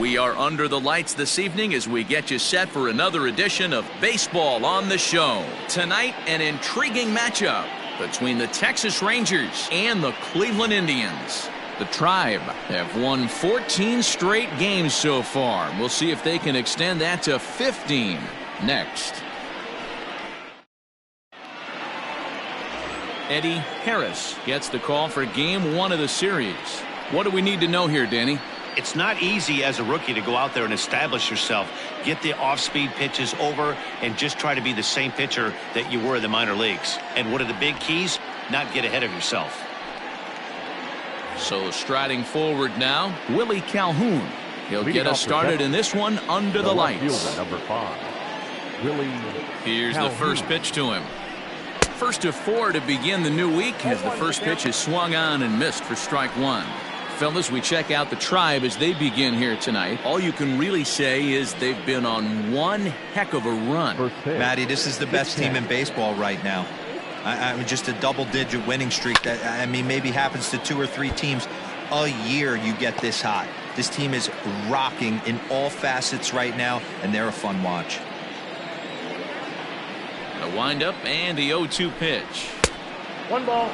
We are under the lights this evening as we get you set for another edition of Baseball on the Show. Tonight, an intriguing matchup between the Texas Rangers and the Cleveland Indians. The Tribe have won 14 straight games so far. We'll see if they can extend that to 15 next. Eddie Harris gets the call for game 1 of the series. What do we need to know here, Danny? It's not easy as a rookie to go out there and establish yourself, get the off-speed pitches over, and just try to be the same pitcher that you were in the minor leagues. And one of the big keys, not get ahead of yourself. So striding forward now, Willie Calhoun. He'll get us started in this one under the lights. Number 5, Willie Here's Calhoun. the first pitch to him. First of 4 to begin the new week as the first pitch is swung on and missed for strike 1. Fellas, we check out the Tribe as they begin here tonight. All you can really say is they've been on one heck of a run. Matty, this is the best team in baseball right now. I mean, just a double-digit winning streak that, I mean, maybe happens to 2 or 3 teams a year. You get this hot. This team is rocking in all facets right now, and they're a fun watch. A windup and the 0-2 pitch. 1 ball.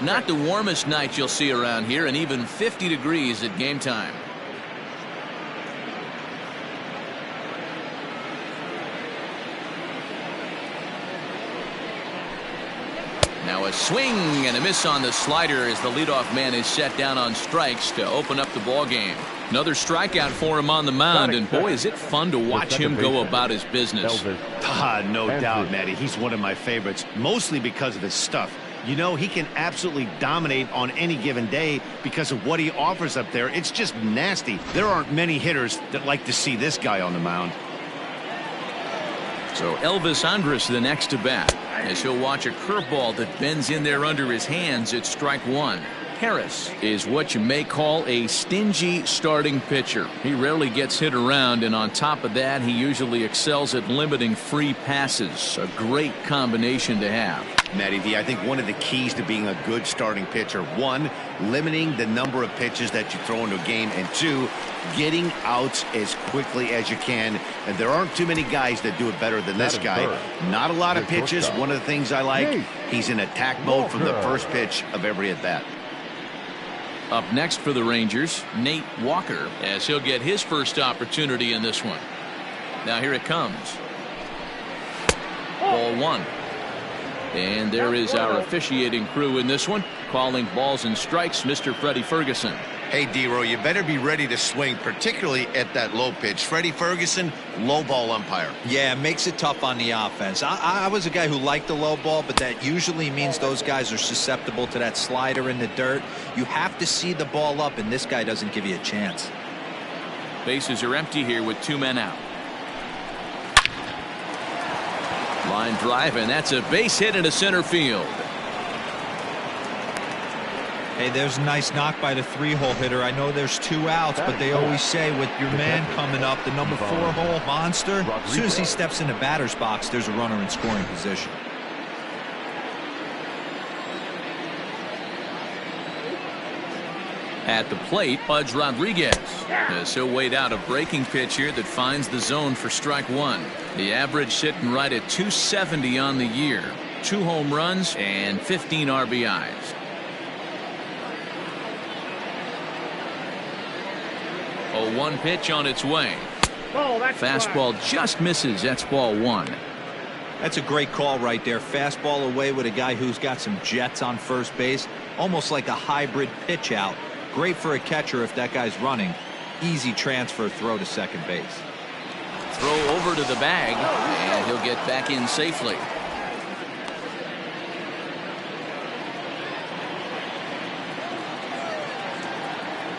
Not the warmest night you'll see around here, and even 50 degrees at game time. Now a swing and a miss on the slider as the leadoff man is set down on strikes to open up the ball game. Another strikeout for him on the mound, and boy, is it fun to watch him go about his business. No doubt, Matty. He's one of my favorites, mostly because of his stuff. You know, he can absolutely dominate on any given day because of what he offers up there. It's just nasty. There aren't many hitters that like to see this guy on the mound. So Elvis Andrus the next to bat as he'll watch a curveball that bends in there under his hands at strike 1. Harris is what you may call a stingy starting pitcher. He rarely gets hit around, and on top of that, he usually excels at limiting free passes. A great combination to have. Matty V, I think one of the keys to being a good starting pitcher, 1, limiting the number of pitches that you throw into a game, and 2, getting outs as quickly as you can. And there aren't too many guys that do it better than this guy. Not a lot of pitches. One of the things I like, he's in attack mode from the first pitch of every at bat. Up next for the Rangers, Nate Walker, as he'll get his first opportunity in this one. Now here it comes. Ball 1. And there is our officiating crew in this one, calling balls and strikes, Mr. Freddie Ferguson. Hey, D-Row, you better be ready to swing, particularly at that low pitch. Freddie Ferguson, low ball umpire. Yeah, it makes it tough on the offense. I was a guy who liked the low ball, but that usually means those guys are susceptible to that slider in the dirt. You have to see the ball up, and this guy doesn't give you a chance. Bases are empty here with 2 men out. Line drive, and that's a base hit into center field. Hey, there's a nice knock by the 3-hole hitter. I know there's 2 outs, but they always say with your man coming up, the number 4-hole monster, as soon as he steps in the batter's box, there's a runner in scoring position. At the plate, Pudge Rodriguez, as he'll wait out a breaking pitch here that finds the zone for strike 1. The average sitting right at 270 on the year. 2 home runs and 15 RBIs. A 1 pitch on its way. Fastball just misses. That's ball 1. That's a great call right there. Fastball away with a guy who's got some jets on first base. Almost like a hybrid pitch out. Great for a catcher if that guy's running. Easy transfer throw to second base. Throw over to the bag, and he'll get back in safely.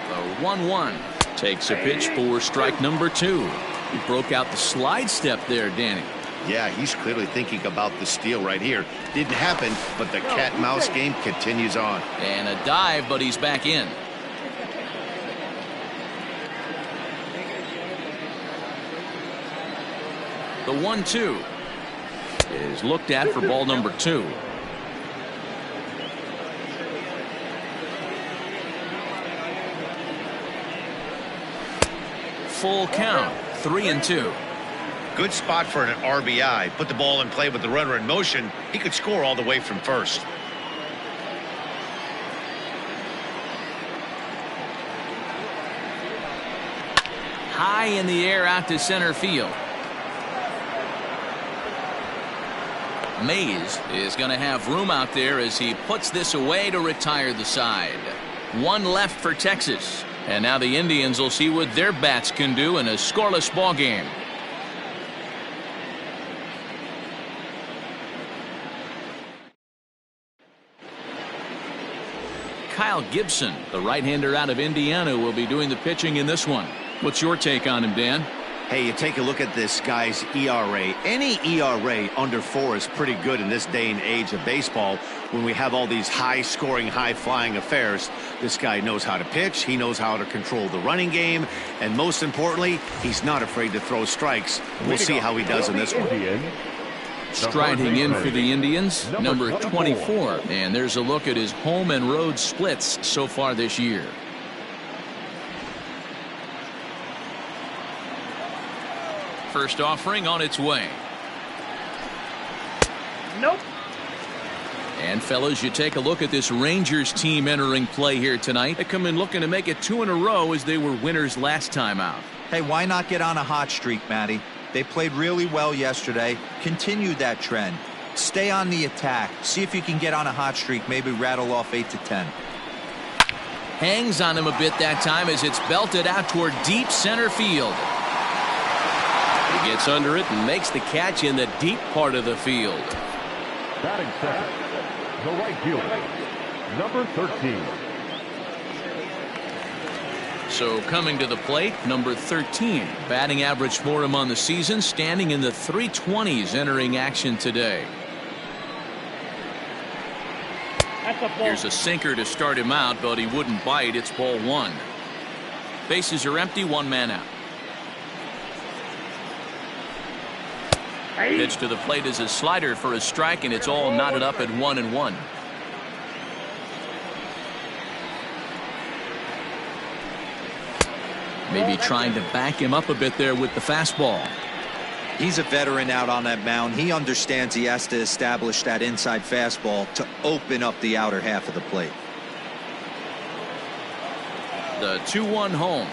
The 1-1 takes a pitch for strike number 2. He broke out the slide step there, Danny. Yeah, he's clearly thinking about the steal right here. Didn't happen, but the cat and mouse game continues on. And a dive, but he's back in. The 1-2 is looked at for ball number 2. full count, 3-2. Good spot for an RBI. Put the ball in play with the runner in motion. He could score all the way from first. High in the air out to center field. Mays is going to have room out there as he puts this away to retire the side. One left for Texas. And now the Indians will see what their bats can do in a scoreless ball game. Kyle Gibson, the right-hander out of Indiana, will be doing the pitching in this one. What's your take on him, Dan? Hey, you take a look at this guy's ERA. Any ERA under 4 is pretty good in this day and age of baseball when we have all these high-scoring, high-flying affairs. This guy knows how to pitch. He knows how to control the running game. And most importantly, he's not afraid to throw strikes. We'll see how he does in this one. Striding in for the Indians, number 24. And there's a look at his home and road splits so far this year. First offering on its way. Nope. And fellas, you take a look at this Rangers team entering play here tonight. They come in looking to make it 2 in a row as they were winners last time out. Hey, why not get on a hot streak, Matty? They played really well yesterday. Continue that trend. Stay on the attack. See if you can get on a hot streak. Maybe rattle off 8 to 10. Hangs on him a bit that time as it's belted out toward deep center field. He gets under it and makes the catch in the deep part of the field. Batting second, the right fielder, number 13. So coming to the plate, number 13. Batting average for him on the season, standing in the 320s entering action today. Here's a sinker to start him out, but he wouldn't bite. It's ball 1. Bases are empty, 1 man out. Pitch to the plate is a slider for a strike, and it's all knotted up at 1-1. Maybe trying to back him up a bit there with the fastball. He's a veteran out on that mound. He understands he has to establish that inside fastball to open up the outer half of the plate. The 2-1 home.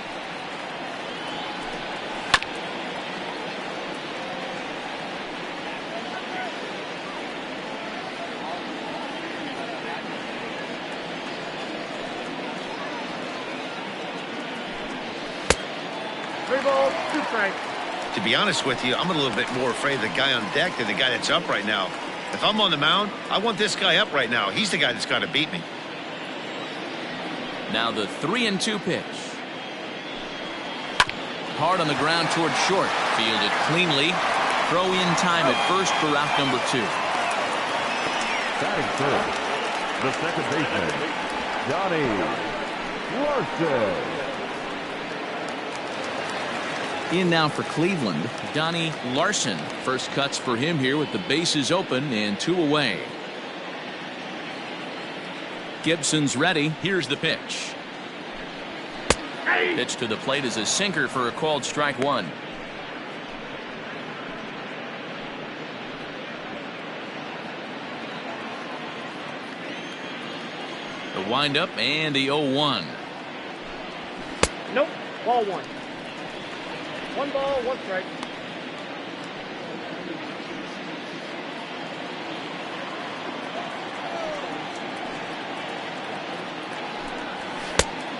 To be honest with you, I'm a little bit more afraid of the guy on deck than the guy that's up right now. If I'm on the mound, I want this guy up right now. He's the guy that's got to beat me. Now the 3-2 pitch. Hard on the ground toward short. Fielded cleanly. Throw in time at first for out number 2. Batting third, the second baseman, Johnny Larson. In now for Cleveland, Donnie Larson. First cuts for him here with the bases open and 2 away. Gibson's ready. Here's the pitch. Pitch to the plate is a sinker for a called strike 1. The windup and the 0-1. Nope, ball 1. 1 ball, 1 strike.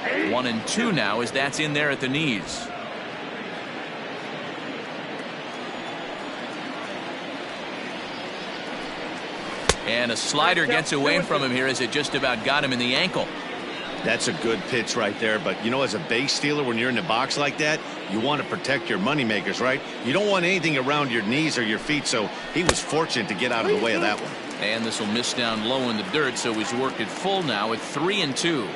Hey. 1-2 now as that's in there at the knees. And a slider gets away from him here as it just about got him in the ankle. That's a good pitch right there. But, you know, as a base stealer, when you're in the box like that, you want to protect your moneymakers, right? You don't want anything around your knees or your feet. So he was fortunate to get out of the way of that one. And this will miss down low in the dirt. So he's worked it full now at 3-2.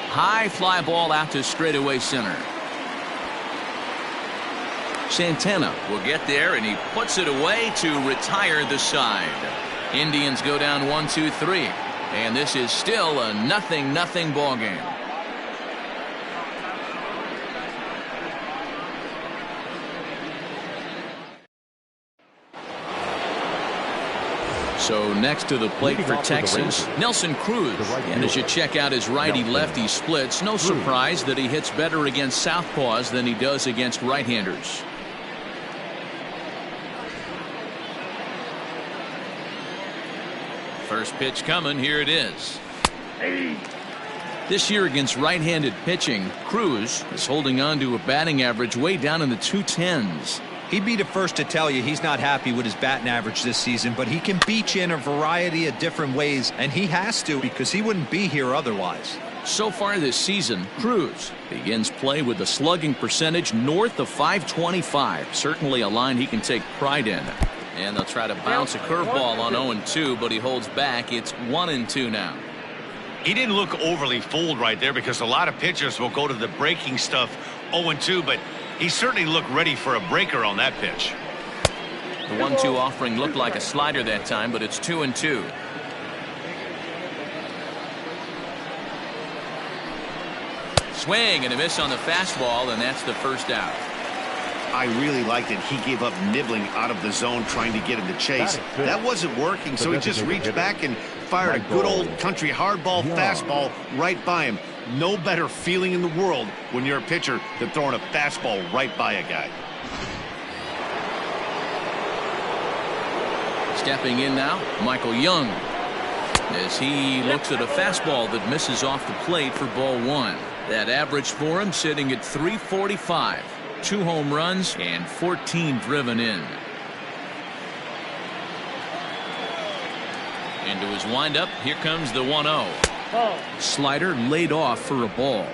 High fly ball out to straightaway center. Santana will get there, and he puts it away to retire the side. Indians go down 1-2-3. And this is still a 0-0 ball game. So next to the plate for Texas, Nelson Cruz. And as you check out his righty-lefty splits, no surprise that he hits better against southpaws than he does against right-handers. First pitch coming. Here it is. This year against right-handed pitching, Cruz is holding on to a batting average way down in the 210s. He'd be the first to tell you he's not happy with his batting average this season, but he can beat you in a variety of different ways, and he has to because he wouldn't be here otherwise. So far this season, Cruz begins play with a slugging percentage north of .525. Certainly a line he can take pride in. And they'll try to bounce a curveball on 0-2, but he holds back. It's 1-2 now. He didn't look overly fooled right there because a lot of pitchers will go to the breaking stuff 0-2, but he certainly looked ready for a breaker on that pitch. The 1-2 offering looked like a slider that time, but it's 2-2. Swing and a miss on the fastball, and that's the first out. I really liked it. He gave up nibbling out of the zone trying to get in the chase. That wasn't working, so he just reached back and fired a good old country hardball fastball right by him. No better feeling in the world when you're a pitcher than throwing a fastball right by a guy. Stepping in now, Michael Young, as he looks at a fastball that misses off the plate for ball one. That average for him sitting at .345. 2 home runs and 14 driven in. Into his windup, here comes the 1-0. Slider laid off for a ball.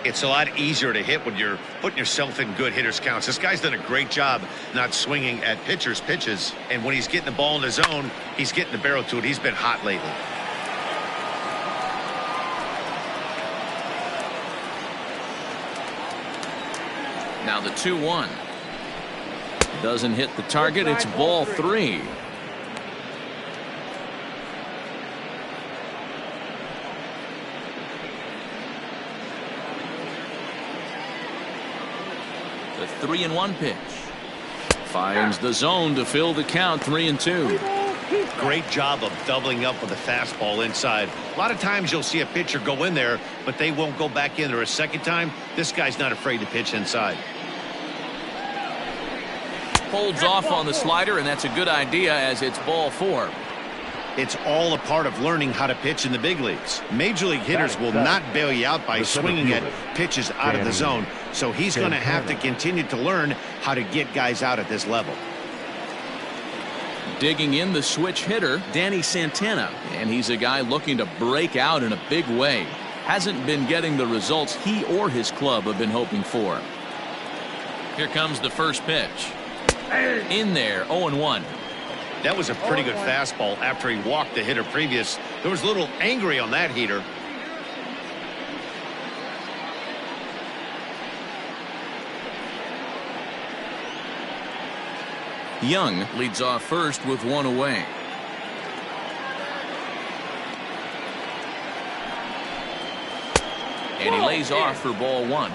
It's a lot easier to hit when you're putting yourself in good hitters counts. This guy's done a great job not swinging at pitchers' pitches, and when he's getting the ball in the zone, he's getting the barrel to it. He's been hot lately. Now the 2-1. Doesn't hit the target. It's ball 3. The 3-1 pitch. Finds the zone to fill the count. 3-2. Great job of doubling up with a fastball inside. A lot of times you'll see a pitcher go in there, but they won't go back in there a second time. This guy's not afraid to pitch inside. Holds off on the slider, and that's a good idea as it's ball 4. It's all a part of learning how to pitch in the big leagues. Major league hitters will not bail you out by swinging at pitches out of the zone. So he's going to have to continue to learn how to get guys out at this level. Digging in the switch hitter, Danny Santana. And he's a guy looking to break out in a big way. Hasn't been getting the results he or his club have been hoping for. Here comes the first pitch. In there, 0-1. That was a pretty good fastball after he walked the hitter previous. There was a little angry on that heater. Young leads off first with 1 away. And he lays off for ball 1.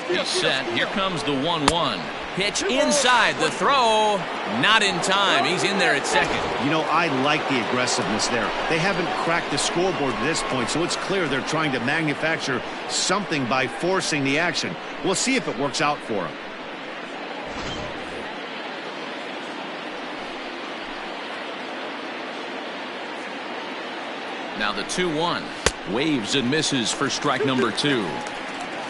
He's set. Here comes the 1-1. Pitch inside. The throw. Not in time. He's in there at second. You know, I like the aggressiveness there. They haven't cracked the scoreboard at this point, so it's clear they're trying to manufacture something by forcing the action. We'll see if it works out for them. Now the 2-1. Waves and misses for strike number 2.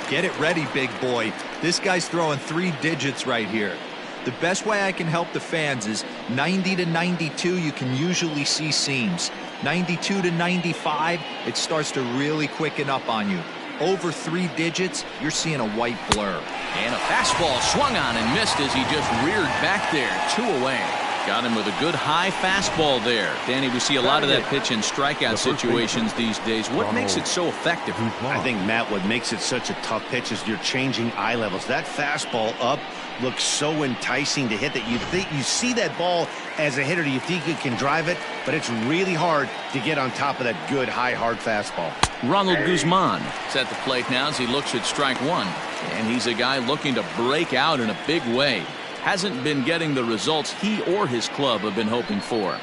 Get it ready, big boy. This guy's throwing 3 digits right here. The best way I can help the fans is 90 to 92, you can usually see seams. 92 to 95, it starts to really quicken up on you. Over 3 digits, you're seeing a white blur. And a fastball swung on and missed as he just reared back there. 2 away. Got him with a good high fastball there. Danny, we see a lot of that pitch in strikeout situations these days. What makes it so effective? I think, Matt, what makes it such a tough pitch is you're changing eye levels. That fastball up looks so enticing to hit that you see that ball as a hitter. You think you can drive it, but it's really hard to get on top of that good, high, hard fastball. Ronald Guzman is at the plate now as he looks at strike one. And he's a guy looking to break out in a big way. Hasn't been getting the results he or his club have been hoping for.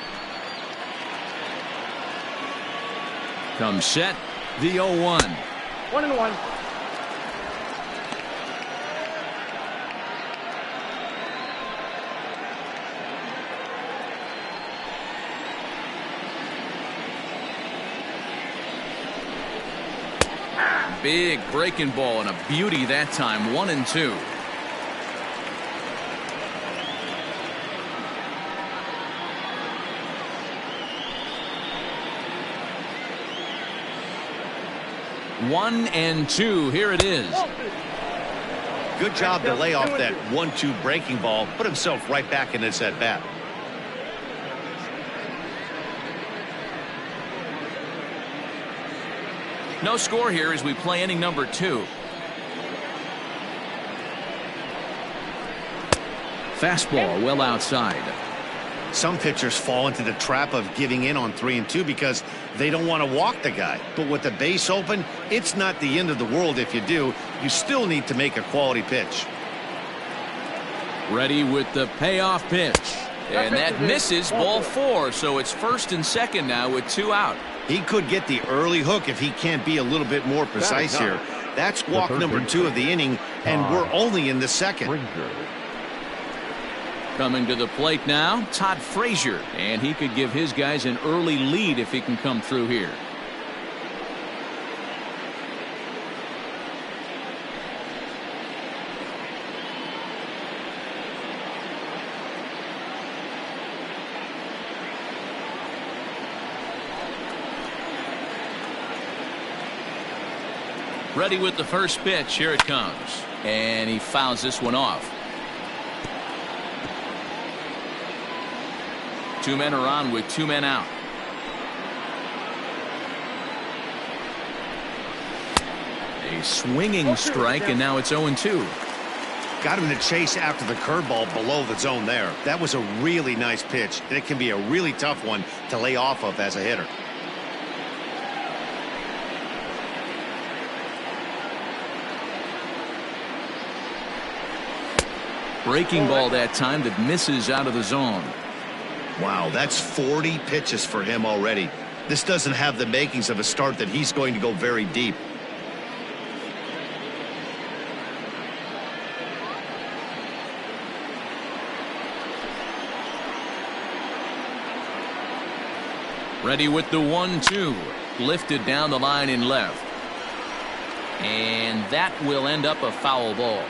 Comes set, the 0-1. 1-1. Big breaking ball and a beauty that time. 1-2. One and two. Here it is. Good job to lay off that 1-2 breaking ball. Put himself right back in this at bat. No score here as we play inning number 2. Fastball well outside. Some pitchers fall into the trap of giving in on 3-2 because they don't want to walk the guy. But with the base open, it's not the end of the world if you do. You still need to make a quality pitch. Ready with the payoff pitch. And that misses, ball 4. So it's first and second now with 2 out. He could get the early hook if he can't be a little bit more precise here. That's walk number 2 of the inning, and we're only in the second. Coming to the plate now, Todd Frazier, and he could give his guys an early lead if he can come through here. Ready with the first pitch. Here it comes. And he fouls this one off. 2 men are on with 2 men out. A swinging strike, and now it's 0-2. Got him to chase after the curveball below the zone there. That was a really nice pitch, and it can be a really tough one to lay off of as a hitter. Breaking ball that time that misses out of the zone. Wow, that's 40 pitches for him already. This doesn't have the makings of a start that he's going to go very deep. Ready with the 1-2. Lifted down the line in left. And that will end up a foul ball.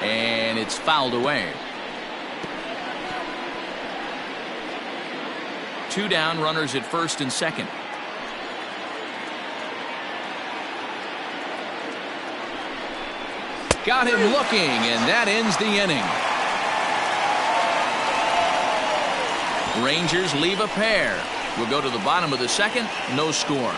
And it's fouled away. 2 down, runners at first and second. Got him looking, and that ends the inning. Rangers leave a pair. We'll go to the bottom of the second. No score.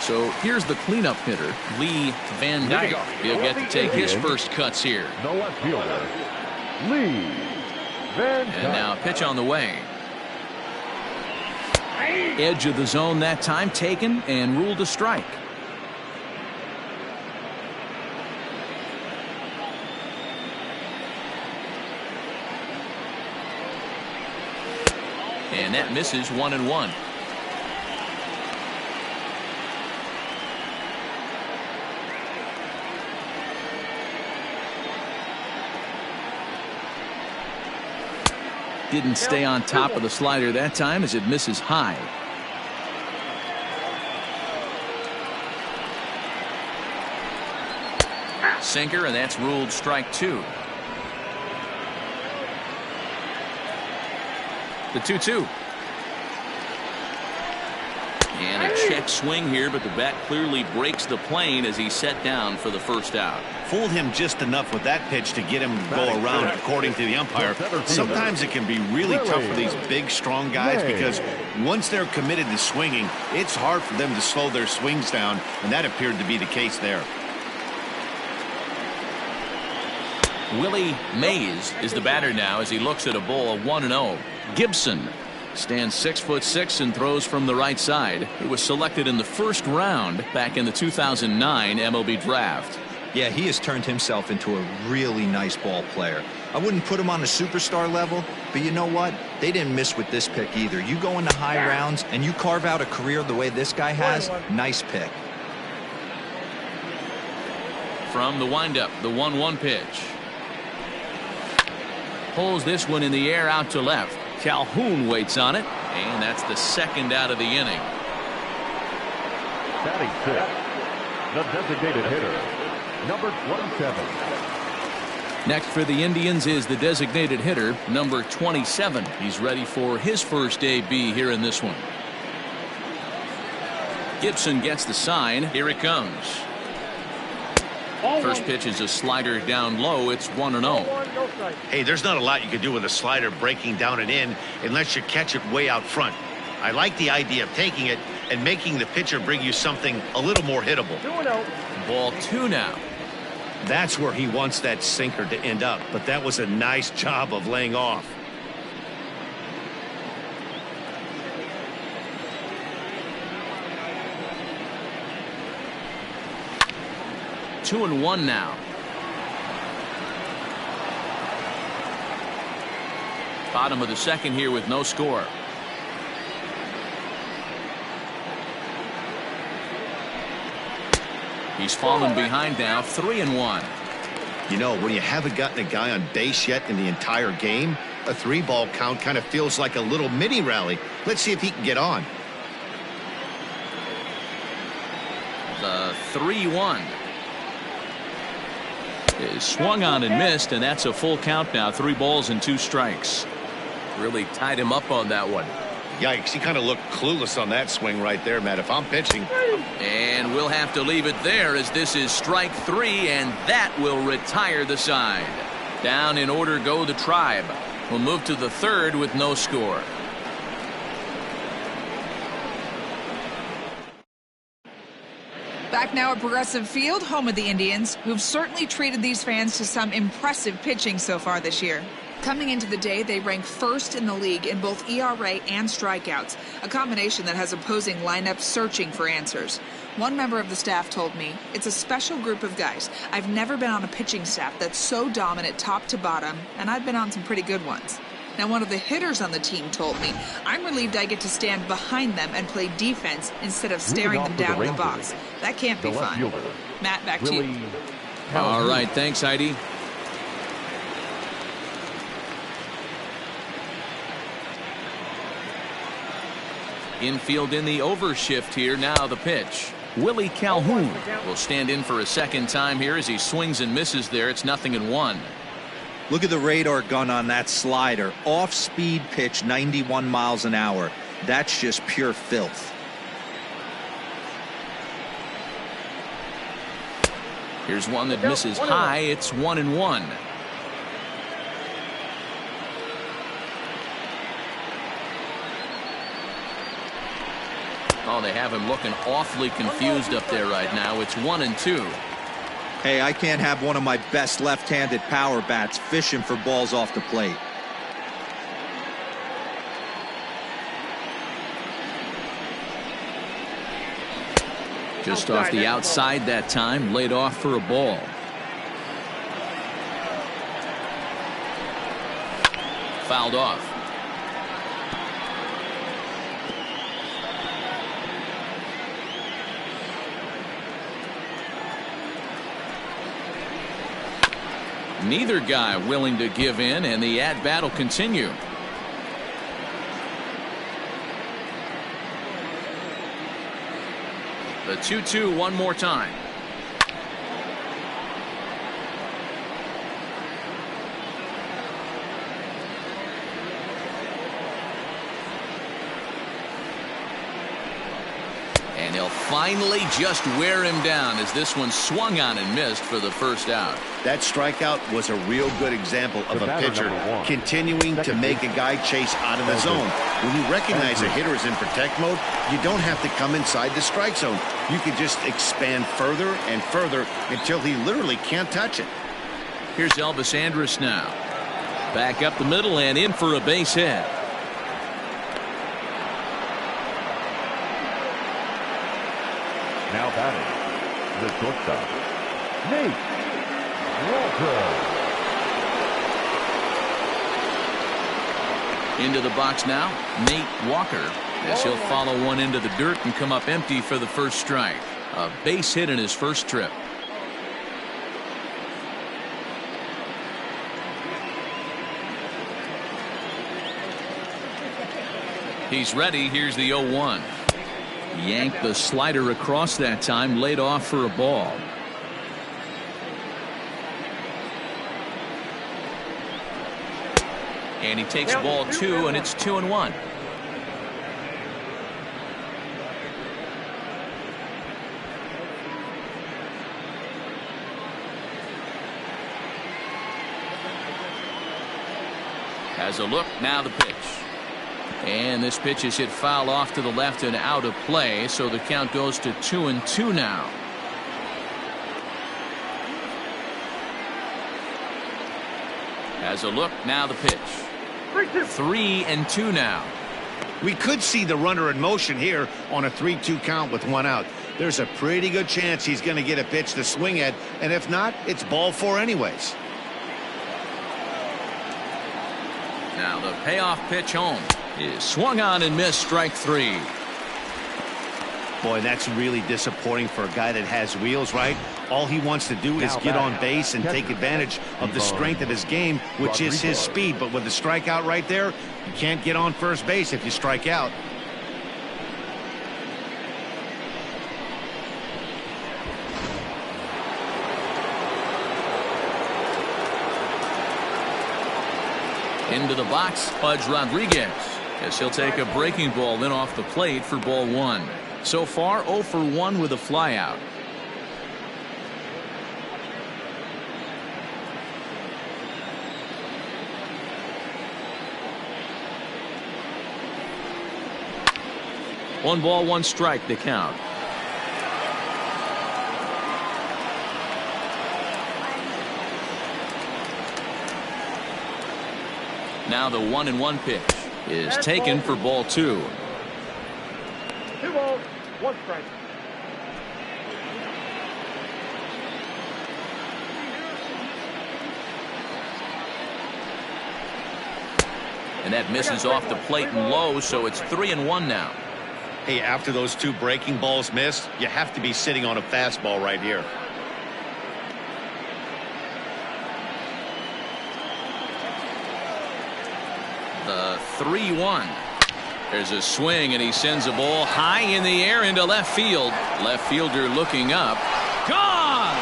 So here's the cleanup hitter, Lee Van Dyke. He'll get to take his first cuts here. The left fielder, Lee Van Dyke. And now pitch on the way. Edge of the zone that time taken and ruled a strike. And that misses 1-1. Didn't stay on top of the slider that time as it misses high. Sinker, and that's ruled strike 2. The 2-2. And a check swing here, but the bat clearly breaks the plane as he's set down for the first out. Fooled him just enough with that pitch to get him to go around, according to the umpire. Sometimes it can be really tough for these big, strong guys because once they're committed to swinging, it's hard for them to slow their swings down, and that appeared to be the case there. Willie Mays is the batter now as he looks at a ball 1-0. Gibson stands 6'6" and throws from the right side. He was selected in the first round back in the 2009 MLB draft. Yeah, he has turned himself into a really nice ball player. I wouldn't put him on a superstar level, but you know what? They didn't miss with this pick either. You go into high rounds and you carve out a career the way this guy has, nice pick. From the windup, the 1-1 pitch. Pulls this one in the air out to left. Calhoun waits on it, and that's the second out of the inning. Batting sixth, the designated hitter, number 27. Next for the Indians is the designated hitter, number 27. He's ready for his first AB here in this one. Gibson gets the sign. Here it comes. First pitch is a slider down low. It's 1-0. Hey, there's not a lot you can do with a slider breaking down and in unless you catch it way out front. I like the idea of taking it and making the pitcher bring you something a little more hittable. Ball 2 now. That's where he wants that sinker to end up, but that was a nice job of laying off. Two and one now. Bottom of the second here with no score. He's fallen behind now, 3-1. You know, when you haven't gotten a guy on base yet in the entire game, a 3-ball count kind of feels like a little mini rally. Let's see if he can get on. The 3-1 is swung on and missed, and that's a full count now. 3 balls and 2 strikes. Really tied him up on that one. Yikes, he kind of looked clueless on that swing right there, Matt. If I'm pitching. And we'll have to leave it there as this is strike 3, and that will retire the side. Down in order go the Tribe. We'll move to the third with no score. Back now at Progressive Field, home of the Indians, who've certainly treated these fans to some impressive pitching so far this year. Coming into the day, they rank first in the league in both ERA and strikeouts, a combination that has opposing lineups searching for answers. One member of the staff told me, "It's a special group of guys. I've never been on a pitching staff that's so dominant top to bottom, and I've been on some pretty good ones." Now, one of the hitters on the team told me, "I'm relieved I get to stand behind them and play defense instead of staring them down in the box. That can't be fun." Matt, back to you. All right, thanks, Heidi. Infield in the overshift here. Now the pitch. Willie Calhoun will stand in for a second time here as he swings and misses there. It's 0-1. Look at the radar gun on that slider. Off-speed pitch, 91 miles an hour. That's just pure filth. Here's one that misses high. It's 1-1. Oh, they have him looking awfully confused up there right now. It's 1-2. Hey, I can't have one of my best left-handed power bats fishing for balls off the plate. Just off the outside that time, laid off for a ball. Fouled off. Neither guy willing to give in, and the at-bat will continue. The 2-2 one more time. will finally just wear him down as this one swung on and missed for the first out. That strikeout was a real good example of a pitcher continuing to make a guy chase out of the zone. When you recognize a hitter is in protect mode, you don't have to come inside the strike zone. You can just expand further and further until he literally can't touch it. Here's Elvis Andrus now. Back up the middle and in for a base hit. Now batting, the shortstop, Nate Walker. Into the box now, Nate Walker, as he'll follow one into the dirt and come up empty for the first strike. A base hit in his first trip. He's ready. Here's the 0-1. Yanked the slider across that time, laid off for a ball. And he takes ball 2, and it's 2-1. Has a look, now the pitch. And this pitch is hit foul off to the left and out of play, so the count goes to 2-2 now. Has a look, now the pitch. 3-2 now. We could see the runner in motion here on a 3-2 count with one out. There's a pretty good chance he's going to get a pitch to swing at, and if not, it's ball 4 anyways. Now the payoff pitch home is swung on and missed, strike 3. Boy, that's really disappointing for a guy that has wheels, right? All he wants to do is get on base and take advantage of the strength of his game, which is his speed. But with the strikeout right there, you can't get on first base if you strike out. Into the box, Pudge Rodriguez, as he'll take a breaking ball in off the plate for ball 1. So far 0 for 1 with a flyout. One ball, one strike to count. Now the 1-1 pitch is taken for ball 2. 2 balls, 1 strike. And that misses off the plate and low, so it's 3-1 now. Hey, after those 2 breaking balls missed, you have to be sitting on a fastball right here. The 3-1. There's a swing, and he sends a ball high in the air into left field. Left fielder looking up. Gone!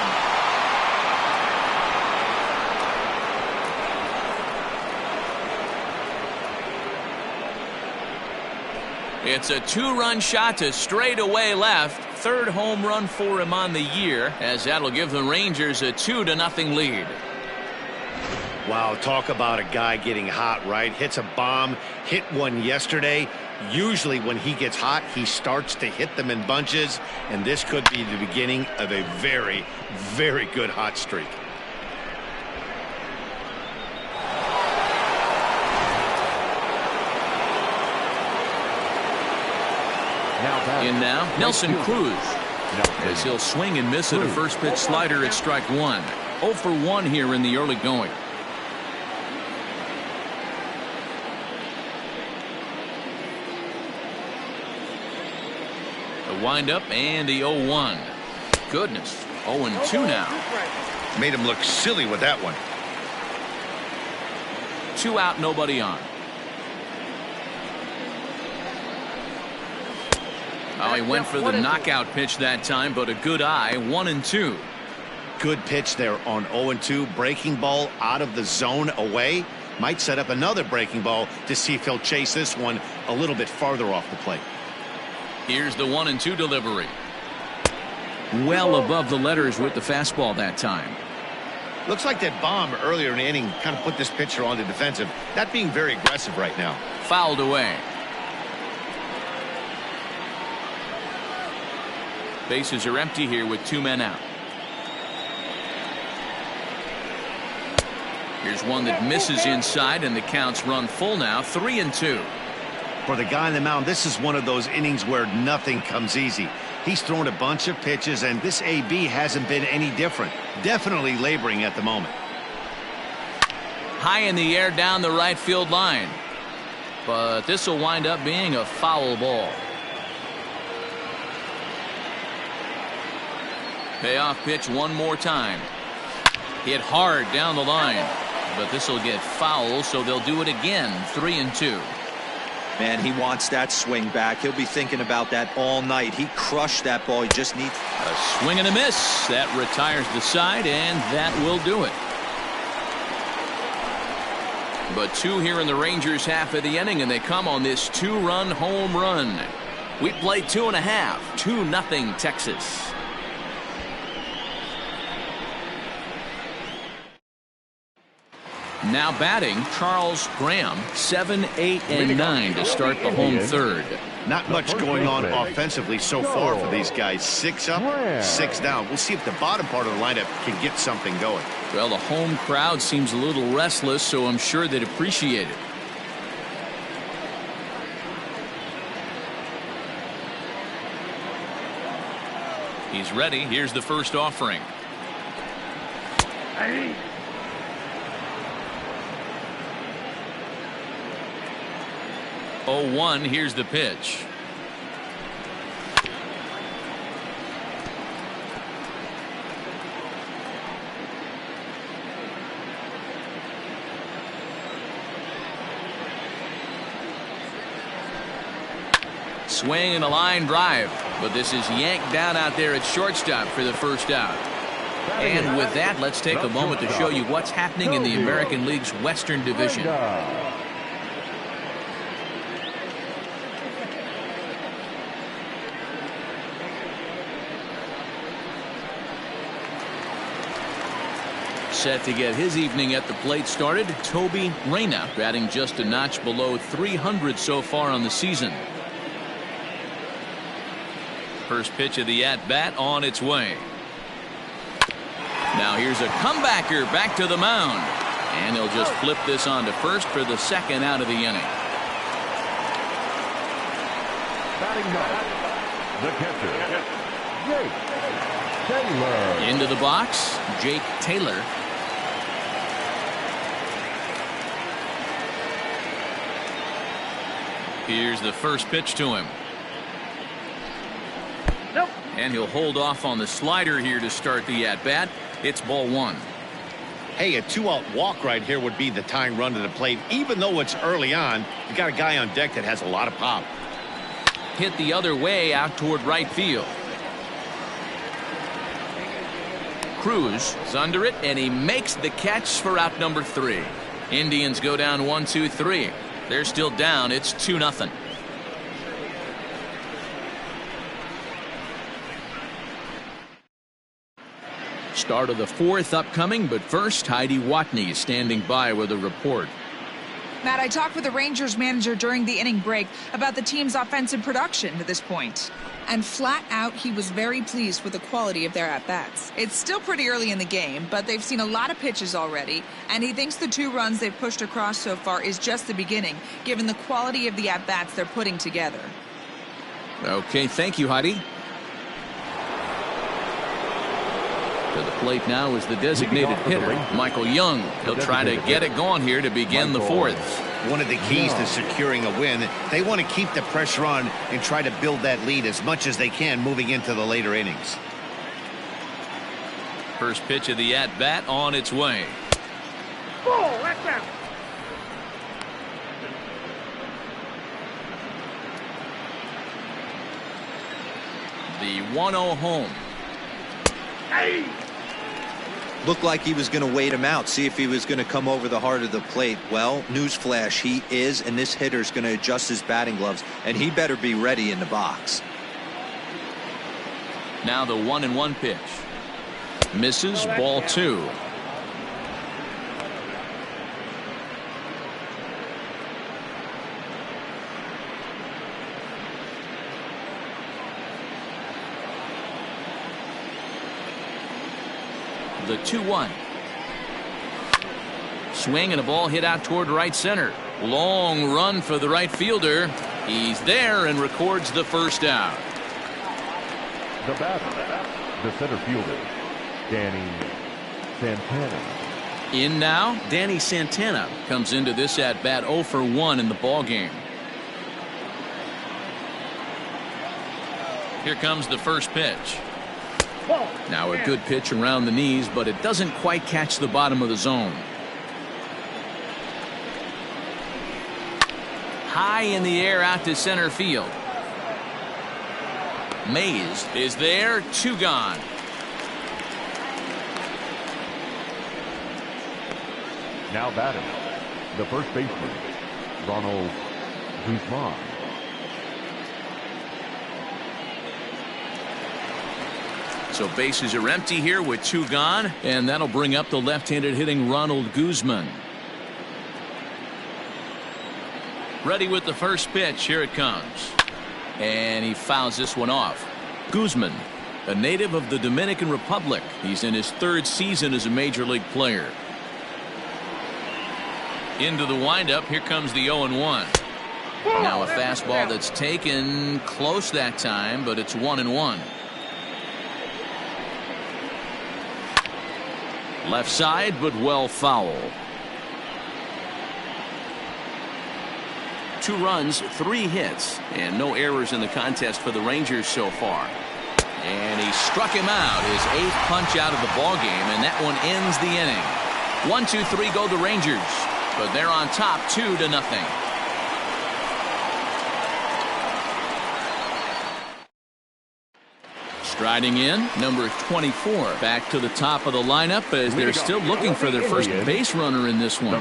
It's a 2-run shot to straightaway left. 3rd home run for him on the year, as that'll give the Rangers a 2-0 lead. Wow, talk about a guy getting hot, right? Hits a bomb, hit one yesterday. Usually when he gets hot, he starts to hit them in bunches, and this could be the beginning of a very, very good hot streak. In now, Nelson Cruz, as he'll swing and miss at a first pitch slider at strike 1. 0 for 1 here in the early going. The windup and the 0-1. Goodness, 0-2 now. Made him look silly with that one. 2 out, nobody on. Oh, he went for the knockout pitch that time, but a good eye. 1-2. Good pitch there on 0-2. Breaking ball out of the zone away. Might set up another breaking ball to see if he'll chase this one a little bit farther off the plate. Here's the 1-2 delivery. Well above the letters with the fastball that time. Looks like that bomb earlier in the inning kind of put this pitcher on the defensive. Not being very aggressive right now. Fouled away. Bases are empty here with 2 men out. Here's one that misses inside, and the count's run full now, 3-2. For the guy on the mound, this is one of those innings where nothing comes easy. He's thrown a bunch of pitches, and this AB hasn't been any different. Definitely laboring at the moment. High in the air down the right field line. But this will wind up being a foul ball. Payoff pitch one more time. Hit hard down the line. But this will get foul, so they'll do it again. 3-2. Man, he wants that swing back. He'll be thinking about that all night. He crushed that ball. He just needs a swing and a miss. That retires the side, and that will do it. But 2 here in the Rangers half of the inning, and they come on this 2-run home run. We play 2.5. 2-0 Texas. Now batting, Charles Graham, 7, 8, and 9 to start the home third. Not much going on offensively so far for these guys. 6 up, 6 down. We'll see if the bottom part of the lineup can get something going. Well, the home crowd seems a little restless, so I'm sure they'd appreciate it. He's ready. Here's the first offering. 0-1. Here's the pitch. Swing and a line drive, but this is yanked down out there at shortstop for the first out. And with that, let's take a moment to show you what's happening in the American League's Western Division. Set to get his evening at the plate started, Toby Reyna, batting just a notch below 300 so far on the season. First pitch of the at-bat on its way. Now here's a comebacker back to the mound. And he'll just flip this on to first for the second out of the inning. Batting ninth, the catcher, Jake Taylor. Into the box, Jake Taylor. Here's the first pitch to him. Nope. And he'll hold off on the slider here to start the at-bat. It's ball 1. Hey, a 2-out walk right here would be the tying run to the plate. Even though it's early on, you got a guy on deck that has a lot of pop. Hit the other way out toward right field. Cruz is under it, and he makes the catch for out number 3. Indians go down 1-2-3. They're still down. It's 2-0. Start of the 4th upcoming, but first, Heidi Watney is standing by with a report. Matt, I talked with the Rangers manager during the inning break about the team's offensive production to this point. And flat out, he was very pleased with the quality of their at-bats. It's still pretty early in the game, but they've seen a lot of pitches already, and he thinks the 2 runs they've pushed across so far is just the beginning, given the quality of the at-bats they're putting together. Okay, thank you, Heidi. To the plate now is the designated hitter, Michael Young. He'll try to get it going here to begin the 4th. One of the keys to securing a win, they want to keep the pressure on and try to build that lead as much as they can moving into the later innings. First pitch of the at-bat on its way. Oh, that's out. The 1-0 home. Hey. Looked like he was going to wait him out, see if he was going to come over the heart of the plate. Well, newsflash, he is, and this hitter's going to adjust his batting gloves, and he better be ready in the box. Now the 1-1 pitch. Misses, ball 2. The 2-1. Swing and a ball hit out toward right center. Long run for the right fielder. He's there and records the first out. The batter, the center fielder, Danny Santana. In now, Danny Santana comes into this at bat 0 for 1 in the ball game. Here comes the first pitch. Now a good pitch around the knees, but it doesn't quite catch the bottom of the zone. High in the air out to center field. Mays is there, 2 gone. Now batting, the first baseman, Ronald Guzman. So bases are empty here with 2 gone, and that'll bring up the left-handed hitting Ronald Guzman. Ready with the first pitch. Here it comes. And he fouls this one off. Guzman, a native of the Dominican Republic. He's in his 3rd season as a major league player. Into the windup. Here comes the 0-1. Now a fastball that's taken close that time, but it's 1-1. Left side, but well foul. 2 runs, 3 hits, and no errors in the contest for the Rangers so far. And he struck him out, his 8th punch out of the ball game, and that one ends the inning. 1, 2, 3 go the Rangers, but they're on top 2-0. Striding in, number 24, back to the top of the lineup as they're still looking for their first base runner in this one.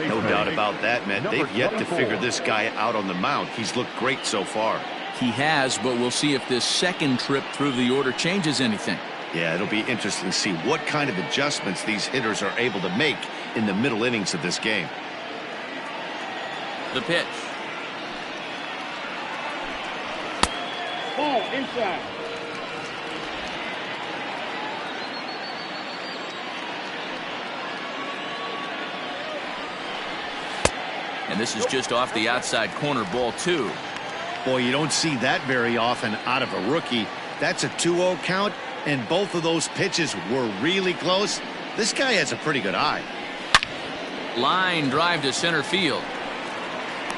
No doubt about that, man. They've yet to figure this guy out on the mound. He's looked great so far. He has, but we'll see if this second trip through the order changes anything. Yeah, it'll be interesting to see what kind of adjustments these hitters are able to make in the middle innings of this game. The pitch. Ball inside. And this is just off the outside corner, ball 2. Boy, you don't see that very often out of a rookie. That's a 2-0 count, and both of those pitches were really close. This guy has a pretty good eye. Line drive to center field.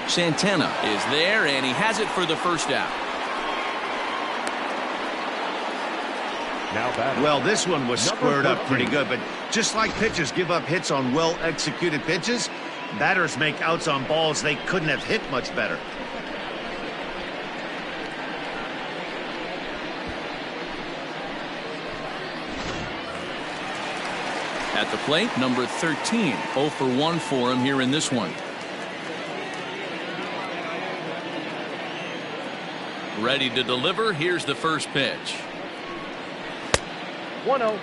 Santana is there, and he has it for the first out. Now batting. Well, this one was squared up pretty good, but just like pitchers give up hits on well-executed pitches, batters make outs on balls they couldn't have hit much better. At the plate, number 13, 0 for 1 for him here in this one. Ready to deliver. Here's the first pitch. 1-0.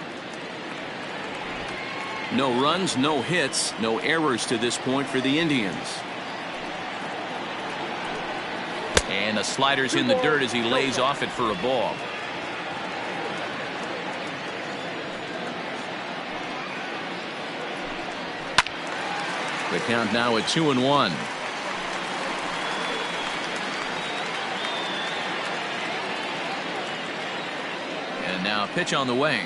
No runs, no hits, no errors to this point for the Indians. And the slider's in the dirt as he lays off it for a ball. The count now at 2-1. And now a pitch on the way.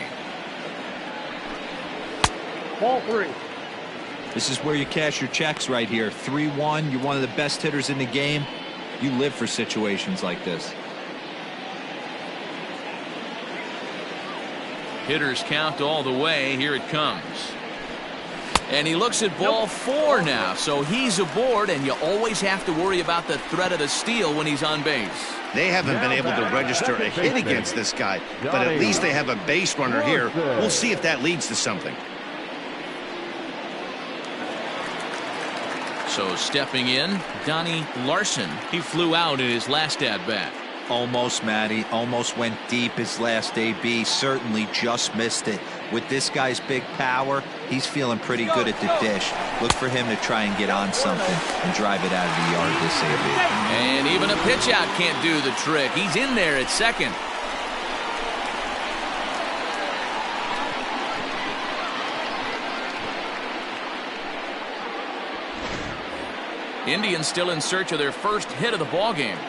Ball 3. This is where you cash your checks right here. 3-1. You're one of the best hitters in the game. You live for situations like this. Hitters count all the way. Here it comes. And he looks at ball 4 now. So he's aboard, and you always have to worry about the threat of the steal when he's on base. They haven't been able to register a hit against this guy, but at least they have a base runner here. We'll see if that leads to something. So stepping in, Donnie Larson. He flew out in his last at-bat. Almost, Matty. Almost went deep his last AB. Certainly just missed it. With this guy's big power, he's feeling pretty good at the dish. Look for him to try and get on something and drive it out of the yard this AB. And even a pitch out can't do the trick. He's in there at second. Indians still in search of their first hit of the ballgame.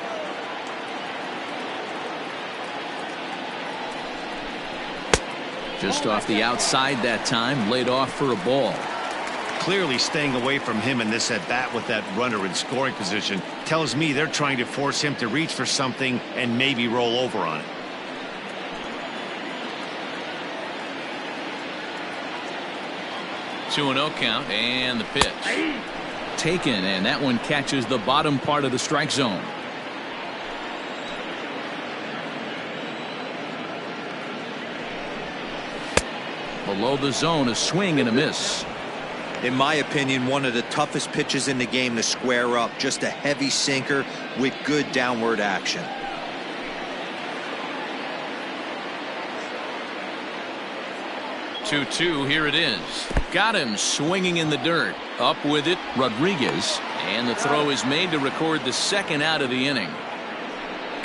Just off the outside that time, laid off for a ball. Clearly staying away from him in this at bat with that runner in scoring position tells me they're trying to force him to reach for something and maybe roll over on it. Two 2-0 count, and the pitch taken, and that one catches the bottom part of the strike zone. Below the zone, a swing and a miss. In my opinion, one of the toughest pitches in the game to square up. Just a heavy sinker with good downward action. Two, here it is. Got him swinging in the dirt. Up with it, Rodriguez. And the throw is made to record the second out of the inning.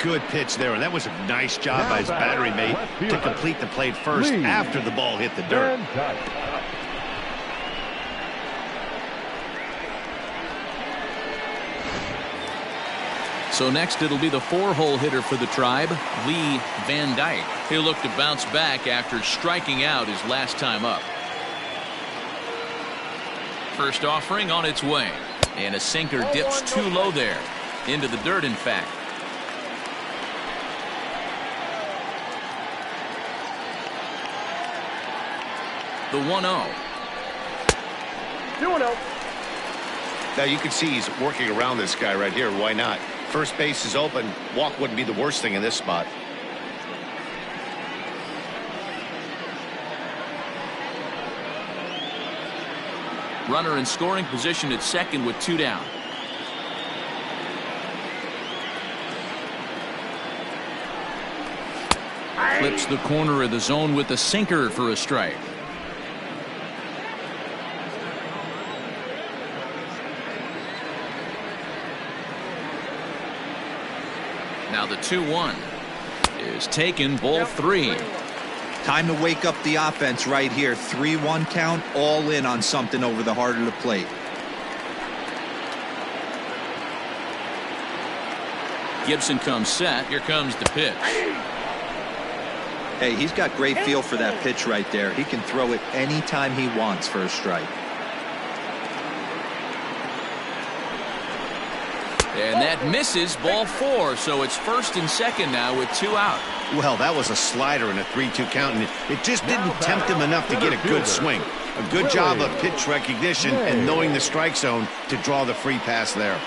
Good pitch there, and that was a nice job by his battery mate to complete the play first after the ball hit the dirt. So next it'll be the 4-hole hitter for the Tribe, Lee Van Dyke. He'll look to bounce back after striking out his last time up. First offering on its way, and a sinker dips too low there, into the dirt in fact. The 1-0. 2-0. Now you can see he's working around this guy right here. Why not? First base is open. Walk wouldn't be the worst thing in this spot. Runner in scoring position at second with 2 down. Flips the corner of the zone with the sinker for a strike. Now the 2-1 is taken, ball 3. Time to wake up the offense right here. 3-1 count, all in on something over the heart of the plate. Gibson comes set. Here comes the pitch. Hey, he's got great feel for that pitch right there. He can throw it anytime he wants for a strike. And that misses, ball 4, so it's first and second now with 2 out. Well, that was a slider in a 3-2 count, and it just didn't tempt him enough to get a good swing. A good job of pitch recognition and knowing the strike zone to draw the free pass there.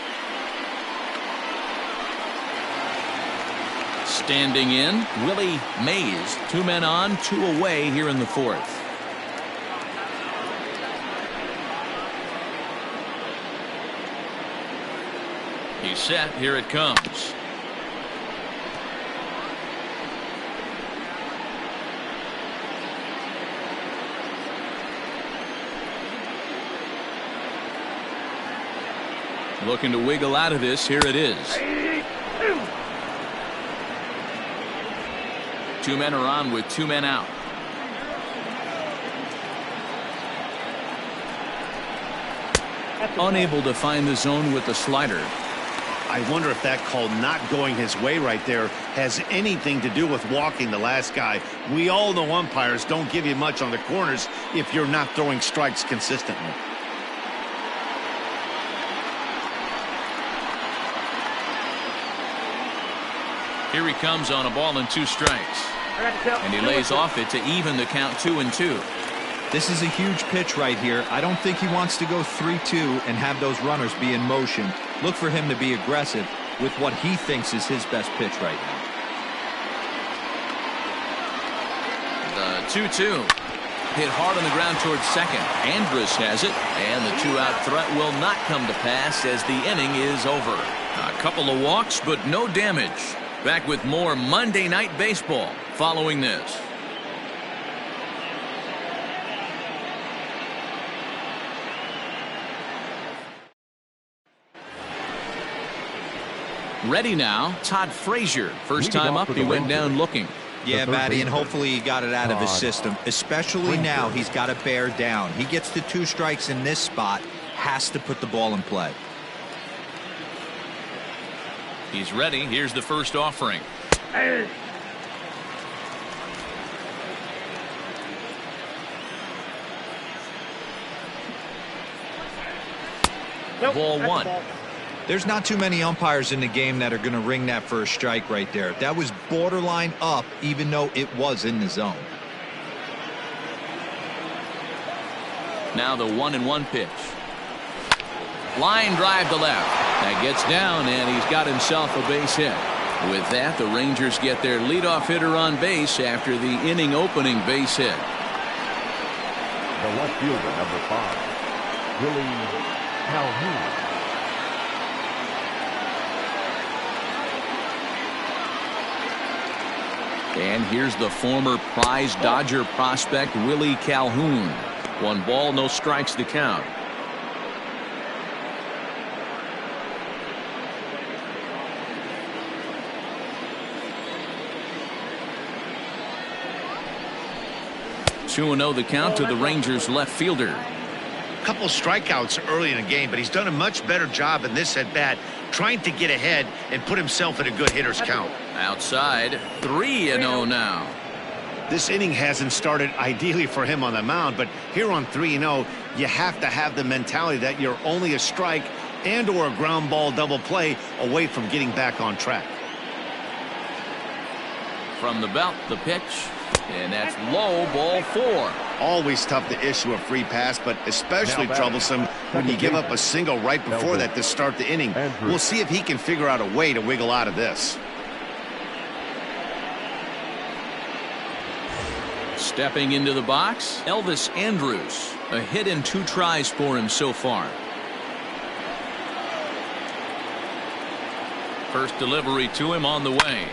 Standing in, Willie Mays. 2 men on, 2 away here in the 4th. He's set. Here it comes. Looking to wiggle out of this. Here it is. 2 men are on with 2 men out. Unable to find the zone with the slider. I wonder if that call not going his way right there has anything to do with walking the last guy. We all know umpires don't give you much on the corners if you're not throwing strikes consistently. Here he comes on a ball and 2 strikes. And he lays off it to even the count 2-2. This is a huge pitch right here. I don't think he wants to go 3-2 and have those runners be in motion. Look for him to be aggressive with what he thinks is his best pitch right now. The 2-2 hit hard on the ground towards second. Andrus has it, and the 2-out threat will not come to pass as the inning is over. A couple of walks, but no damage. Back with more Monday Night Baseball following this. Ready now, Todd Frazier. First time up, he went down looking. Yeah, Matty, and hopefully he got it out of his system. Especially now, he's got to bear down. He gets the 2 strikes in this spot, has to put the ball in play. He's ready. Here's the first offering. Ball 1. There's not too many umpires in the game that are going to ring that first strike right there. That was borderline up, even though it was in the zone. Now the 1-1 pitch. Line drive to left. That gets down, and he's got himself a base hit. With that, the Rangers get their leadoff hitter on base after the inning opening base hit. The left fielder, number 5, Willie Calhoun. And here's the former prize Dodger prospect Willie Calhoun. 1 ball, no strikes to count. Two 2-0 the count to the Rangers left fielder. A couple strikeouts early in the game, but he's done a much better job in this at bat, trying to get ahead and put himself in a good hitter's count. Outside, 3-0 now. This inning hasn't started ideally for him on the mound, but here on 3-0, you have to have the mentality that you're only a strike and or a ground ball double play away from getting back on track. From the belt, the pitch, and that's low, ball 4. Always tough to issue a free pass, but especially troublesome when you give up a single right before that to start the inning. We'll see if he can figure out a way to wiggle out of this. Stepping into the box, Elvis Andrus. A hit and 2 tries for him so far. First delivery to him on the way.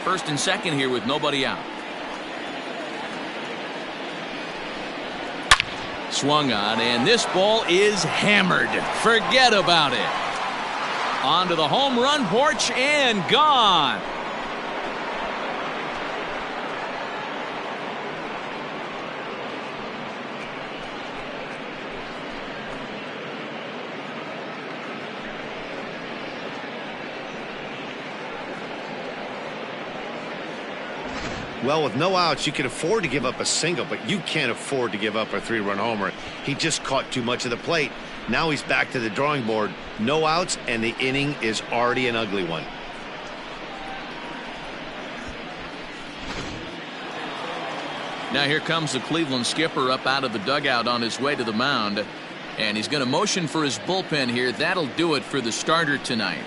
First and second here with nobody out. Swung on, and this ball is hammered. Forget about it. Onto the home run porch and gone. Well, with no outs, you can afford to give up a single, but you can't afford to give up a 3-run homer. He just caught too much of the plate. Now he's back to the drawing board. No outs, and the inning is already an ugly one. Now here comes the Cleveland skipper up out of the dugout on his way to the mound. And he's going to motion for his bullpen here. That'll do it for the starter tonight.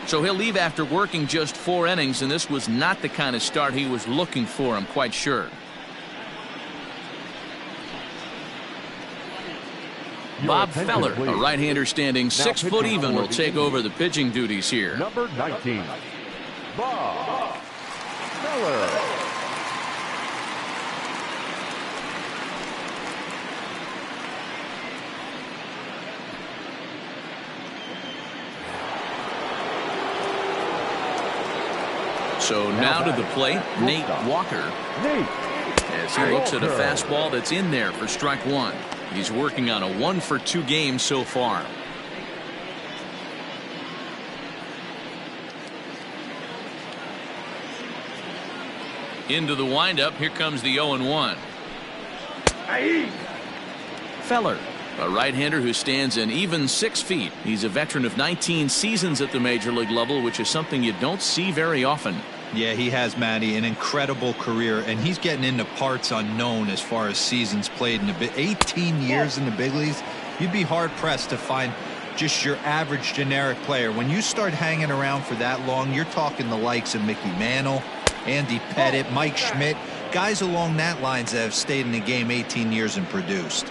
So he'll leave after working just 4 innings, and this was not the kind of start he was looking for, I'm quite sure. Bob Feller, a right-hander standing 6 foot even, will take over the pitching duties here. Number 19, Bob Feller. So now to the plate, Nate Walker. As he looks at a fastball that's in there for strike 1. He's working on a 1-for-2 game so far. Into the windup, here comes the 0-1. Feller, a right-hander who stands an even 6 feet. He's a veteran of 19 seasons at the major league level, which is something you don't see very often. Yeah, he has, Matty, an incredible career, and he's getting into parts unknown as far as seasons played in the 18 years in the big leagues. You'd be hard-pressed to find just your average generic player. When you start hanging around for that long, you're talking the likes of Mickey Mantle, Andy Pettit, Mike Schmidt. guys along that lines that have stayed in the game 18 years and produced.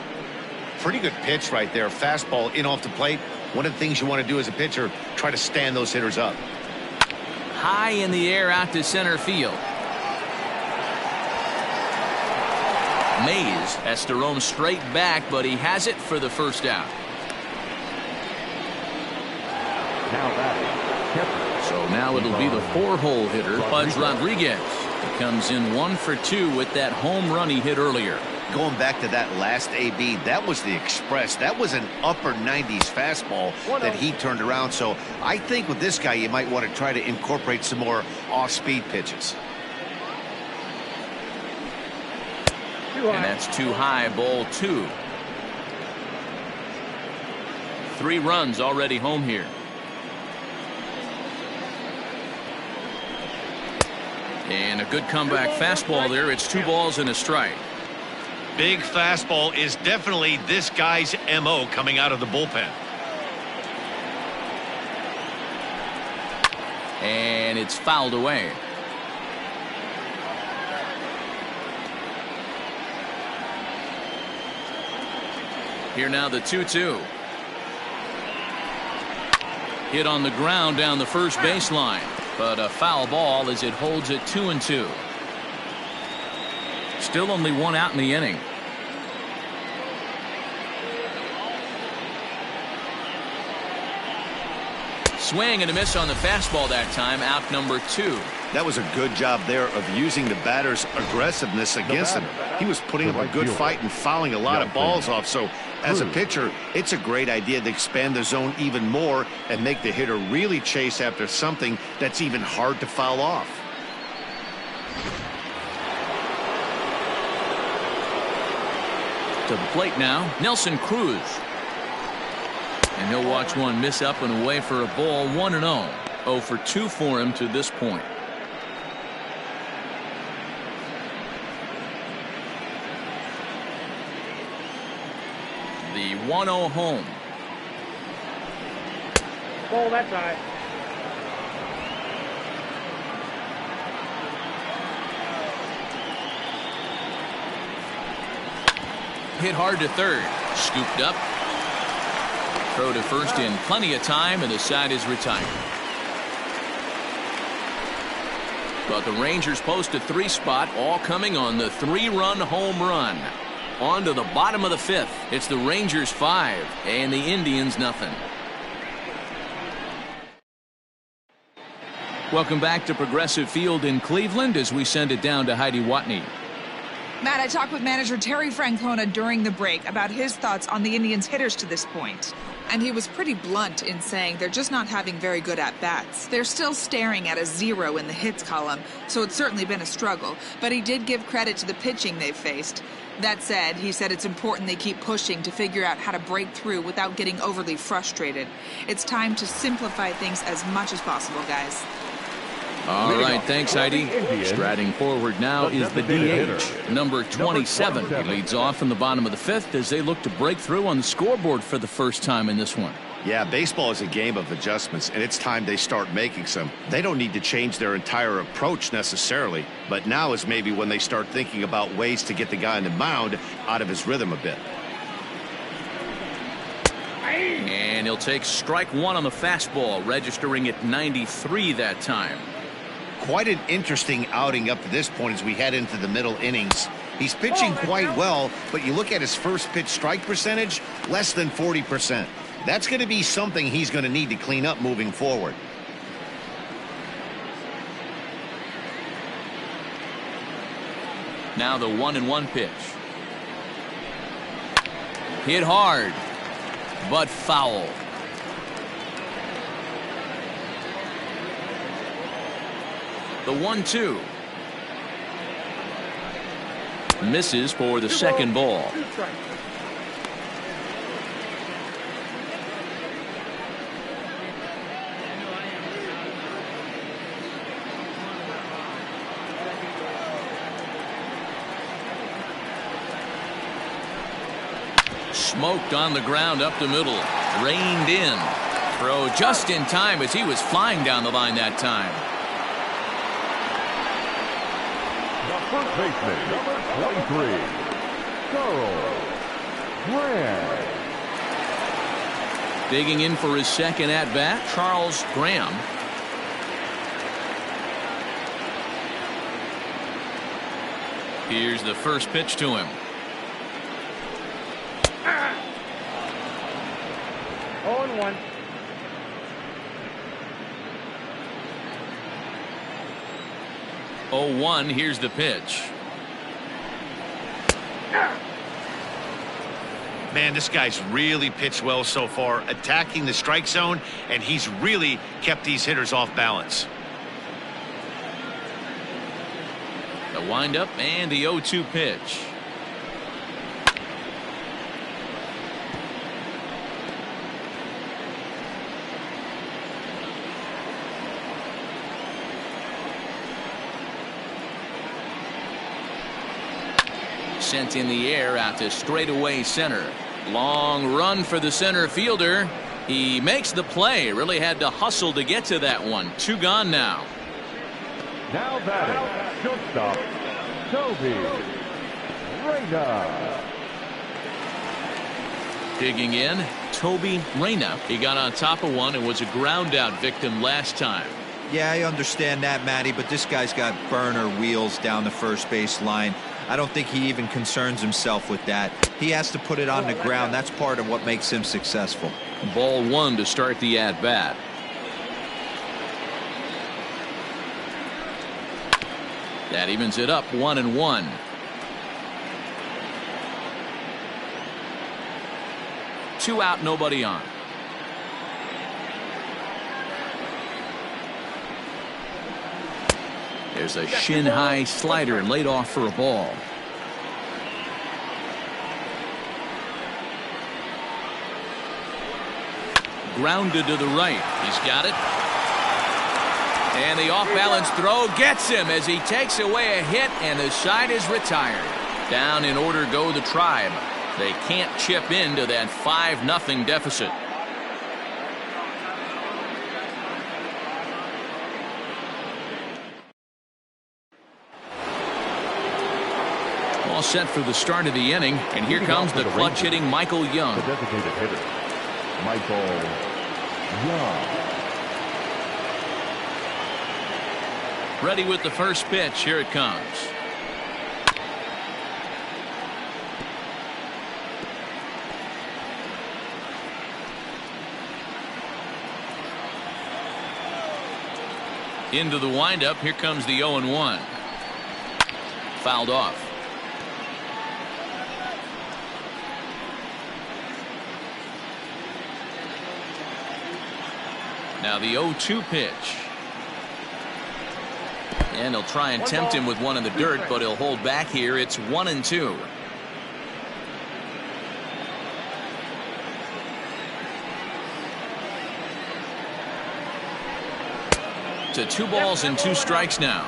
Pretty good pitch right there. Fastball in off the plate. One of the things you want to do as a pitcher, try to stand those hitters up. High in the air out to center field. Mays has to roam straight back, but he has it for the first out. Now batting, So now it'll be the 4-hole hitter, Pudge Rodriguez. He comes in 1 for 2 with that home run he hit earlier. Going back to that last AB, that was the express. That was an upper 90s fastball that he turned around. So I think with this guy, you might want to try to incorporate some more off-speed pitches. And that's too high, ball 2. 3 runs already home here. And a good comeback fastball there. It's 2 balls and a strike. Big fastball is definitely this guy's MO coming out of the bullpen. And it's fouled away. Here now the 2-2. Hit on the ground down the first baseline, but a foul ball as it holds it 2-2. Still only 1 out in the inning. Swing and a miss on the fastball that time. Out number 2. That was a good job there of using the batter's aggressiveness against him. He was putting up a good fight and fouling a lot of balls off. So as a pitcher, it's a great idea to expand the zone even more and make the hitter really chase after something that's even hard to foul off. To the plate now, Nelson Cruz. And he'll watch one miss up and away for a ball. 1-0. 0 for 2 for him to this point. The 1-0 home. Ball that side. Hit hard to third. Scooped up. Throw to first in plenty of time, and the side is retired. But the Rangers post a 3 spot, all coming on the 3-run home run. On to the bottom of the 5th. It's the Rangers 5 and the Indians nothing. Welcome back to Progressive Field in Cleveland as we send it down to Heidi Watney. Matt, I talked with manager Terry Francona during the break about his thoughts on the Indians' hitters to this point. And he was pretty blunt in saying they're just not having very good at-bats. They're still staring at a 0 in the hits column, so it's certainly been a struggle. But he did give credit to the pitching they've faced. That said, he said it's important they keep pushing to figure out how to break through without getting overly frustrated. It's time to simplify things as much as possible, guys. All right, thanks, Heidi. Striding forward now is the DH, number 27. He leads off in the bottom of the 5th as they look to break through on the scoreboard for the first time in this one. Yeah, baseball is a game of adjustments, and it's time they start making some. They don't need to change their entire approach necessarily, but now is maybe when they start thinking about ways to get the guy on the mound out of his rhythm a bit. And he'll take strike 1 on the fastball, registering at 93 that time. Quite an interesting outing up to this point as we head into the middle innings. He's pitching quite well, but you look at his first pitch strike percentage, less than 40%. That's going to be something he's going to need to clean up moving forward. Now the 1-1 pitch. Hit hard, but foul. The 1-2. Misses for the second ball. Smoked on the ground up the middle. Reined in. Throw just in time as he was flying down the line that time. first baseman, number 23, Charles Graham. Digging in for his second at-bat, Charles Graham. Here's the first pitch to him. 0-1. 0-1. Here's the pitch. Man, this guy's really pitched well so far, attacking the strike zone, and he's really kept these hitters off balance. The windup and the 0-2 pitch. Sent in the air out to straightaway center. Long run for the center fielder. He makes the play. Really had to hustle to get to that one. 2 gone now. Now batting, shortstop, Toby Reyna. Digging in, Toby Reyna. He got on top of one and was a ground out victim last time. Yeah, I understand that, Matty, but this guy's got burner wheels down the first base line. I don't think he even concerns himself with that. He has to put it on the ground. That's part of what makes him successful. Ball 1 to start the at-bat. That evens it up 1-1. Two out, nobody on. There's a shin-high slider laid off for a ball. Grounded to the right. He's got it. And the off-balance throw gets him as he takes away a hit, and the side is retired. Down in order go the Tribe. They can't chip into that 5-0 deficit. All set for the start of the inning, and here comes the clutch-hitting Michael Young. The designated hitter, Michael Young. Ready with the first pitch. Here it comes. Into the windup. Here comes the 0-1. Fouled off. Now the 0-2 pitch. And he'll try and tempt him with one in the dirt, but he'll hold back here. It's 1-2. To 2 balls and 2 strikes now.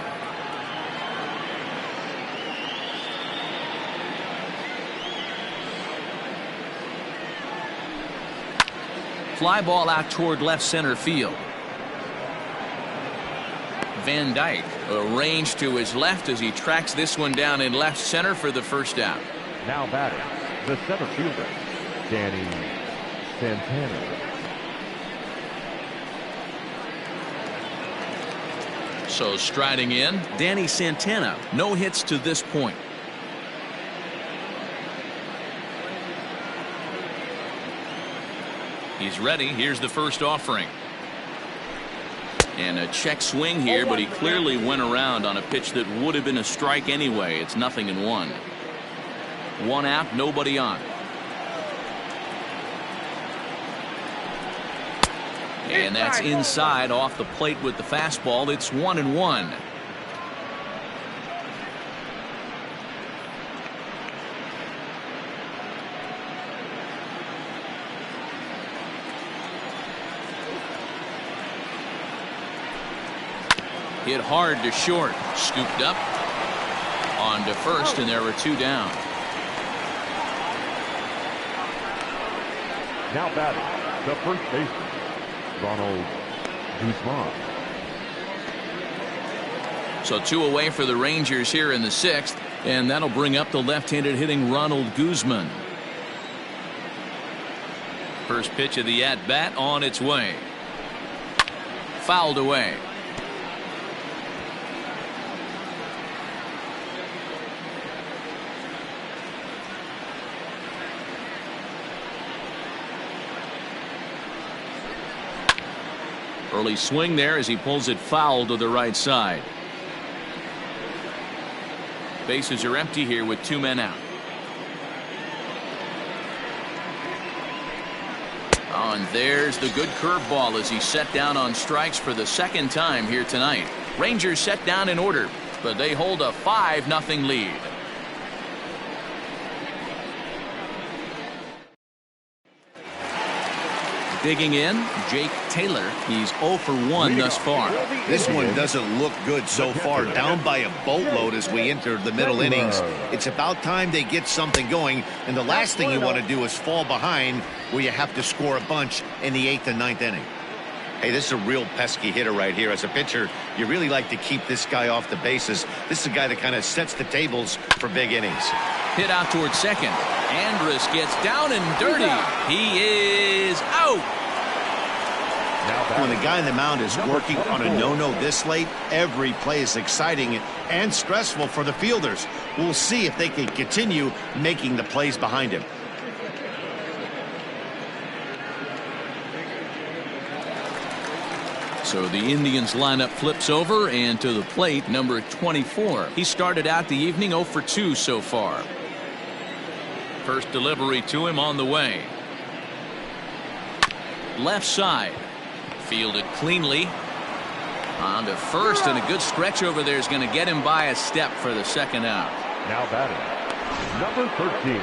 Fly ball out toward left center field. Van Dyke arranged to his left as he tracks this one down in left center for the first out. Now batting, the center fielder, Danny Santana. So striding in, Danny Santana. No hits to this point. He's ready. Here's the first offering. And a check swing here, but he clearly went around on a pitch that would have been a strike anyway. It's 0-1. 1 out, nobody on. And that's inside off the plate with the fastball. It's 1-1. Hit hard to short. Scooped up. On to first, and there were 2 down. Now batting, the first baseman, Ronald Guzman. So 2 away for the Rangers here in the 6th, and that'll bring up the left-handed hitting Ronald Guzman. First pitch of the at-bat on its way. Fouled away. Early swing there as he pulls it foul to the right side. Bases are empty here with 2 men out. Oh, and there's the good curveball as he's set down on strikes for the 2nd time here tonight. Rangers set down in order, but they hold a 5-0 lead. Digging in, Jake Taylor. He's 0 for 1 thus far. This one doesn't look good so far. Down by a boatload as we enter the middle innings. It's about time they get something going, and the last thing you want to do is fall behind where you have to score a bunch in the 8th and 9th inning. Hey, this is a real pesky hitter right here. As a pitcher, you really like to keep this guy off the bases. This is a guy that kind of sets the tables for big innings. Hit out towards second. Andrus gets down and dirty. He is out. When the guy on the mound is working on a no-no this late, every play is exciting and stressful for the fielders. We'll see if they can continue making the plays behind him. So the Indians lineup flips over, and to the plate, number 24. He started out the evening 0 for 2 so far. First delivery to him on the way. Left side. Fielded cleanly. On to first, and a good stretch over there is going to get him by a step for the 2nd out. Now batting, number 13.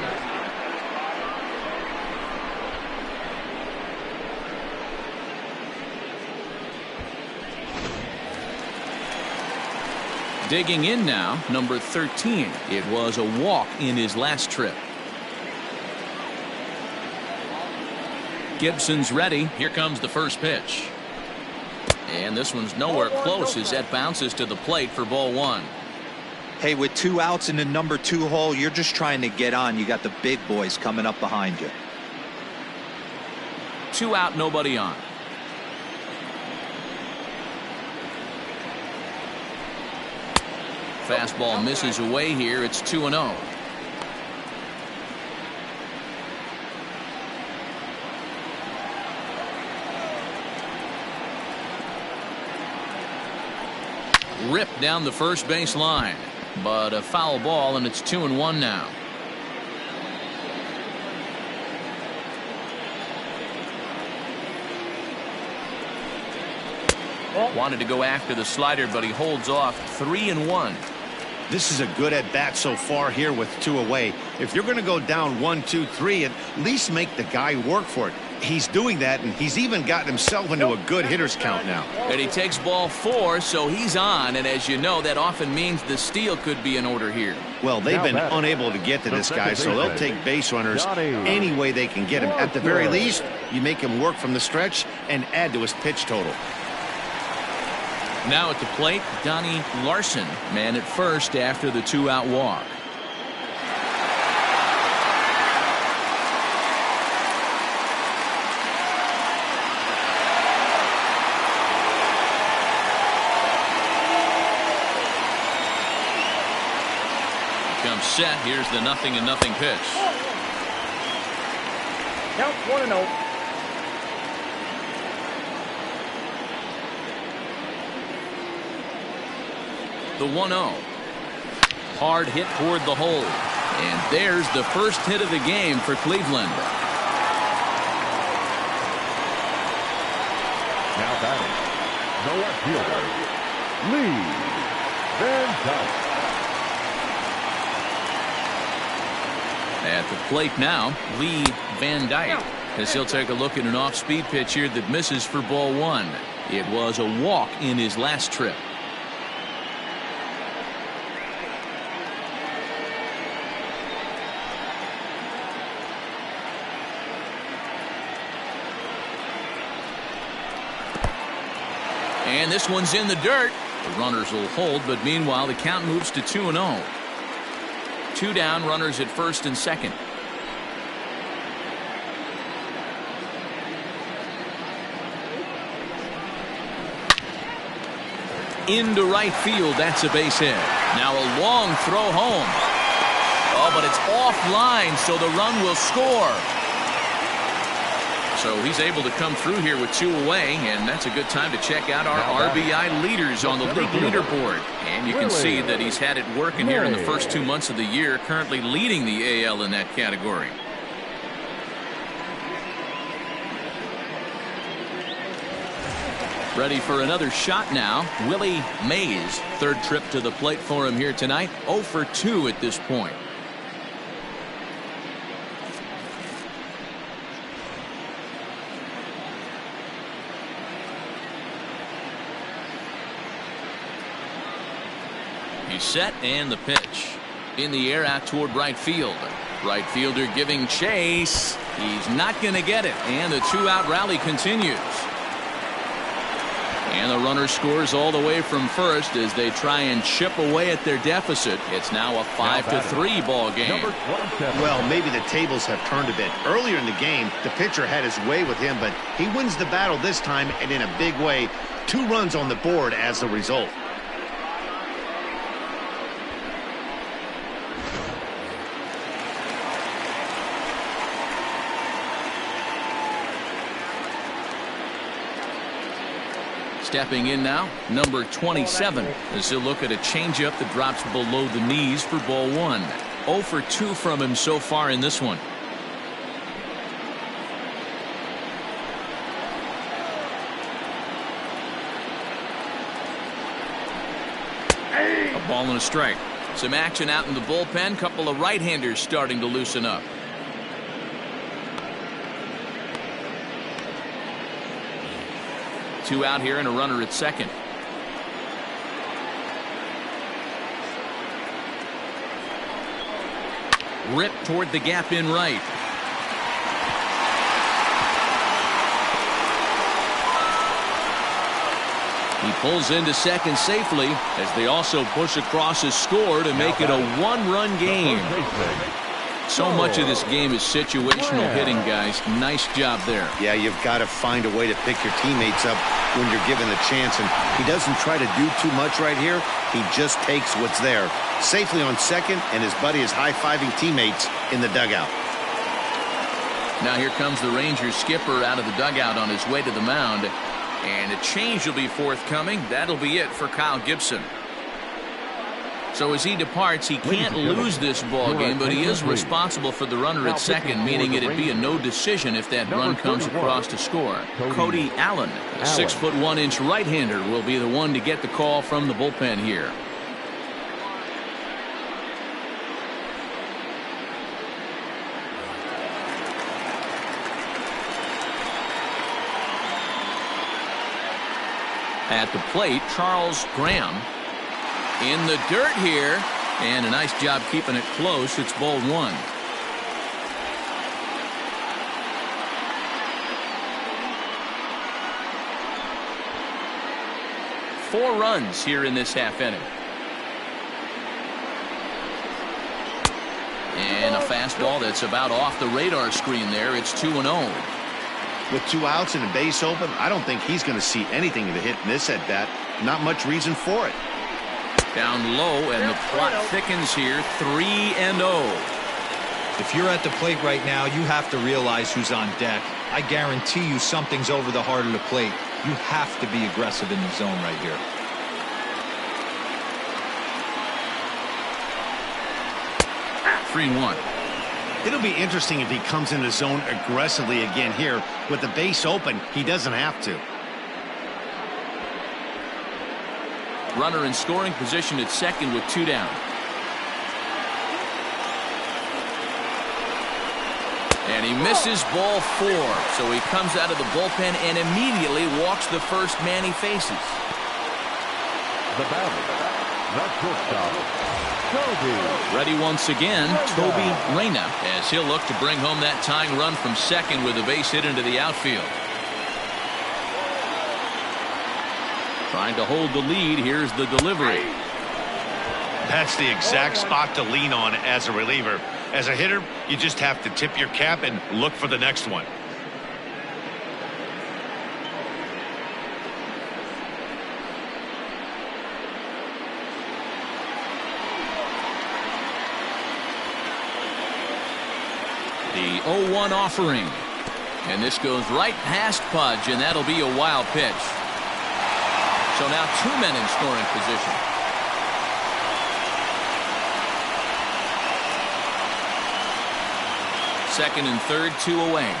Digging in now, number 13. It was a walk in his last trip. Gibson's ready. Here comes the first pitch. And this one's nowhere close as that bounces to the plate for ball 1. Hey, with 2 outs in the number 2 hole, you're just trying to get on. You got the big boys coming up behind you. 2 out, nobody on. Fastball misses away here. It's 2-0. Ripped down the first base line, but a foul ball, and it's 2-1 now. Wanted to go after the slider, but he holds off. 3-1. This is a good at-bat so far here with 2 away. If you're going to go down 1, 2, 3, at least make the guy work for it. He's doing that, and he's even gotten himself into a good hitter's count now. And he takes ball 4, so he's on, and as you know, that often means the steal could be in order here. Well, they've been unable to get to this guy, so they'll take base runners any way they can get him. At the very least, you make him work from the stretch and add to his pitch total. Now at the plate, Donnie Larson, man at first after the 2-out walk. Comes set. Here's the 0-0 pitch. Count 1-0. The 1-0. Hard hit toward the hole. And there's the first hit of the game for Cleveland. Now batting, the left fielder, Lee Van Dyke. At the plate now, Lee Van Dyke, as he'll take a look at an off-speed pitch here that misses for ball 1. It was a walk in his last trip. And this one's in the dirt. The runners will hold, but meanwhile the count moves to 2-0. 2 down, runners at first and second. Into right field, that's a base hit. Now a long throw home. Oh, but it's offline, so the run will score. So he's able to come through here with 2 away, and that's a good time to check out our RBI leaders on the league leaderboard. And you can see that he's had it working here in the first 2 months of the year, currently leading the AL in that category. Ready for another shot now. Willie Mays, third trip to the plate for him here tonight. 0 for 2 at this point. He's set, and the pitch. In the air out toward right field. Right fielder giving chase. He's not going to get it, and the 2-out rally continues. And the runner scores all the way from first as they try and chip away at their deficit. It's now a 5-3 ball game. Well, maybe the tables have turned a bit. Earlier in the game, the pitcher had his way with him, but he wins the battle this time, and in a big way. 2 runs on the board as the result. Stepping in now, number 27, as he'll look at a changeup that drops below the knees for ball 1. 0 for 2 from him so far in this one. A ball and a strike. Some action out in the bullpen. Couple of right-handers starting to loosen up. Two out here and a runner at second. Ripped toward the gap in right. He pulls into second safely as they also push across his score to make it a 1-run game. So much of this game is situational hitting, guys. Nice job there. Yeah, you've got to find a way to pick your teammates up when you're given the chance, and he doesn't try to do too much right here. He just takes what's there. Safely on second, and his buddy is high-fiving teammates in the dugout. Now here comes the Rangers skipper out of the dugout on his way to the mound, and a change will be forthcoming. That'll be it for Kyle Gibson. So as he departs, he can't lose this ball game, but he is responsible for the runner at second, meaning it'd be a no decision if that run comes across to score. Cody Allen, a 6'1" right-hander, will be the one to get the call from the bullpen here. At the plate, Charles Graham. In the dirt here, and a nice job keeping it close. It's ball 1. Four runs here in this half inning. And a fastball that's about off the radar screen there. It's 2-0. With 2 outs and a base open, I don't think he's going to see anything to hit in this at bat. Not much reason for it. Down low, and the plot thickens here. 3-0. If you're at the plate right now, you have to realize who's on deck. I guarantee you something's over the heart of the plate. You have to be aggressive in the zone right here. Three and 1. It'll be interesting if he comes in the zone aggressively again here. With the base open, he doesn't have to. Runner in scoring position at second with 2 down. And he misses ball 4. So he comes out of the bullpen and immediately walks the first man he faces. The batter, the shortstop, Toby. Ready once again, Toby Reyna, as he'll look to bring home that tying run from second with a base hit into the outfield. Trying to hold the lead. Here's the delivery. That's the exact spot to lean on as a reliever. As a hitter, you just have to tip your cap and look for the next one. The 0-1 offering. And this goes right past Pudge, and that'll be a wild pitch. So now 2 men in scoring position. Second and third, 2 away.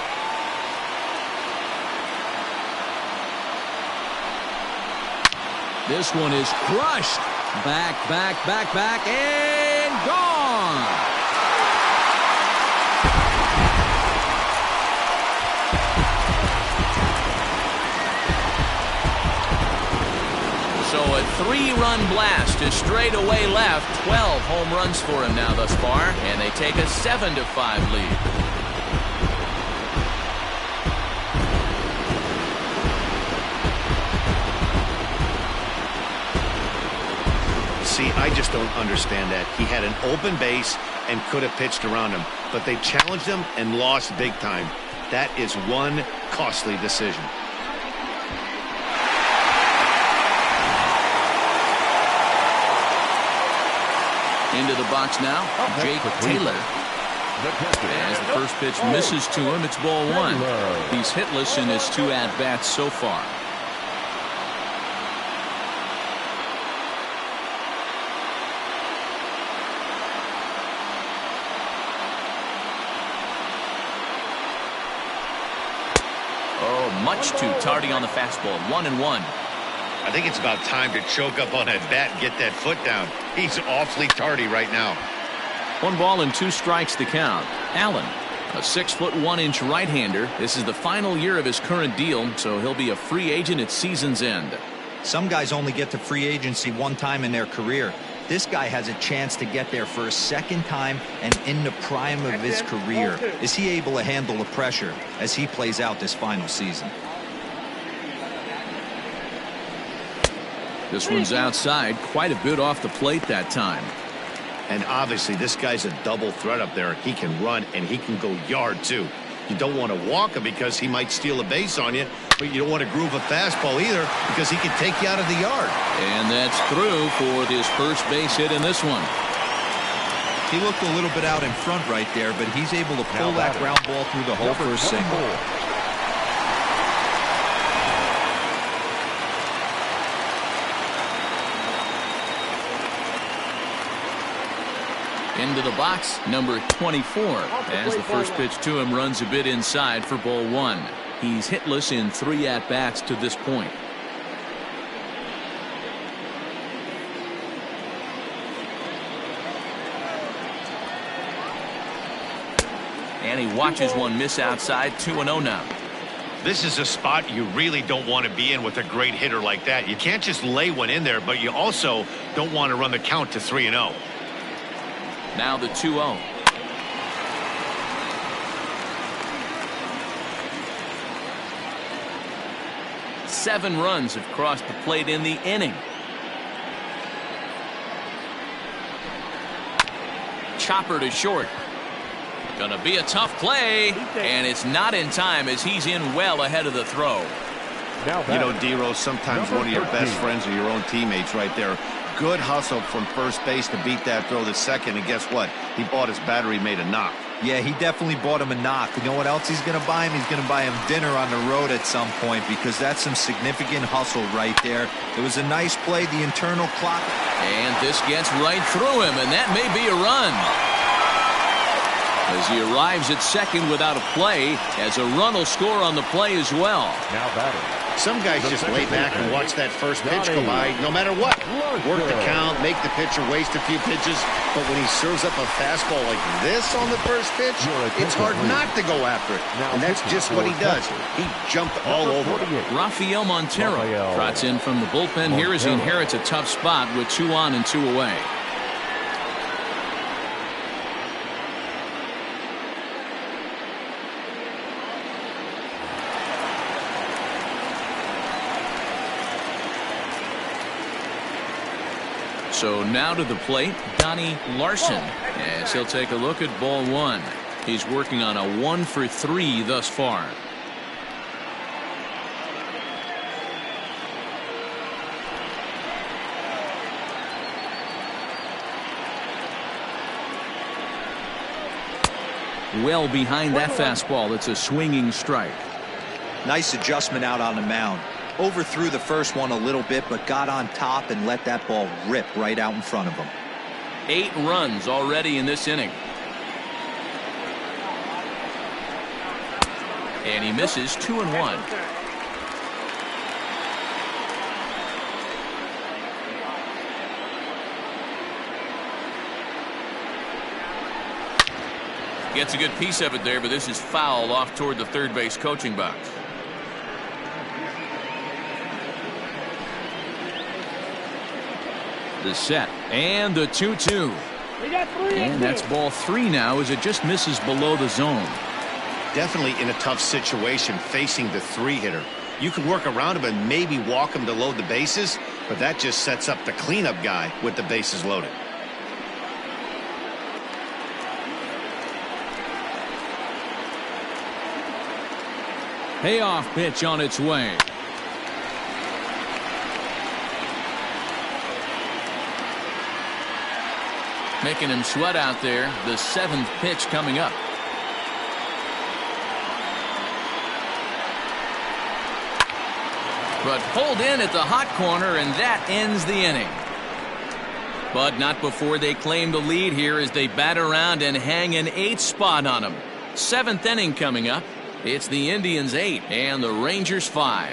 This one is crushed. Back, and gone. So a 3-run blast to straightaway left. 12 home runs for him now thus far, and they take a 7-5 lead. See, I just don't understand that. He had an open base and could have pitched around him, but they challenged him and lost big time. That is one costly decision. Into the box now, Jake Taylor. As the first pitch misses to him, it's ball 1. He's hitless in his 2 at-bats so far. Oh, much too tardy on the fastball. 1-1. I think it's about time to choke up on that bat and get that foot down. He's awfully tardy right now. 1 ball and 2 strikes to count. Allen, a 6'1" right-hander. This is the final year of his current deal, so he'll be a free agent at season's end. Some guys only get to free agency 1 time in their career. This guy has a chance to get there for a 2nd time and in the prime of his career. Is he able to handle the pressure as he plays out this final season? This one's outside, quite a bit off the plate that time. And obviously this guy's a double threat up there. He can run and he can go yard too. You don't want to walk him because he might steal a base on you, but you don't want to groove a fastball either because he can take you out of the yard. And that's through for this first base hit in this one. He looked a little bit out in front right there, but he's able to pull that ground ball through the hole for a single. Into the box, number 24, as the first pitch to him runs a bit inside for ball 1. He's hitless in 3 at-bats to this point. And he watches one miss outside. 2-0 now. This is a spot you really don't want to be in with a great hitter like that. You can't just lay one in there, but you also don't want to run the count to 3-0. Now the 2-0. Seven runs have crossed the plate in the inning. Chopper to short. Gonna be a tough play, and it's not in time as he's in well ahead of the throw. You know, D-Rose, sometimes one of your best friends are your own teammates right there. Good hustle from first base to beat that throw to second, and guess what? He bought his battery made a knock. Yeah, he definitely bought him a knock. You know what else he's going to buy him? He's going to buy him dinner on the road at some point because that's some significant hustle right there. It was a nice play, the internal clock. And this gets right through him, and that may be a run. As he arrives at second without a play, as a run will score on the play as well. Now batting. Some guys just lay back and watch that first pitch go by, no matter what. Work the count, make the pitcher waste a few pitches, but when he serves up a fastball like this on the first pitch, it's hard not to go after it. And that's just what he does. He jumped all over it. Rafael Montero trots in from the bullpen here as he inherits a tough spot with 2 on and 2 away. So now to the plate, Donnie Larson, as he'll take a look at ball one. He's working on a 1 for 3 thus far. Well behind that fastball. It's a swinging strike. Nice adjustment out on the mound. Overthrew the first one a little bit, but got on top and let that ball rip right out in front of him. 8 runs already in this inning. And he misses 2-1. Gets a good piece of it there, but this is foul off toward the third base coaching box. The set and the 2-2. And that's ball 3 now as it just misses below the zone. Definitely in a tough situation facing the 3-hitter. You can work around him and maybe walk him to load the bases, but that just sets up the cleanup guy with the bases loaded. Payoff pitch on its way. Making him sweat out there. The 7th pitch coming up. But pulled in at the hot corner, and that ends the inning. But not before they claim the lead here as they bat around and hang an 8th spot on them. 7th inning coming up. It's the Indians 8 and the Rangers 5.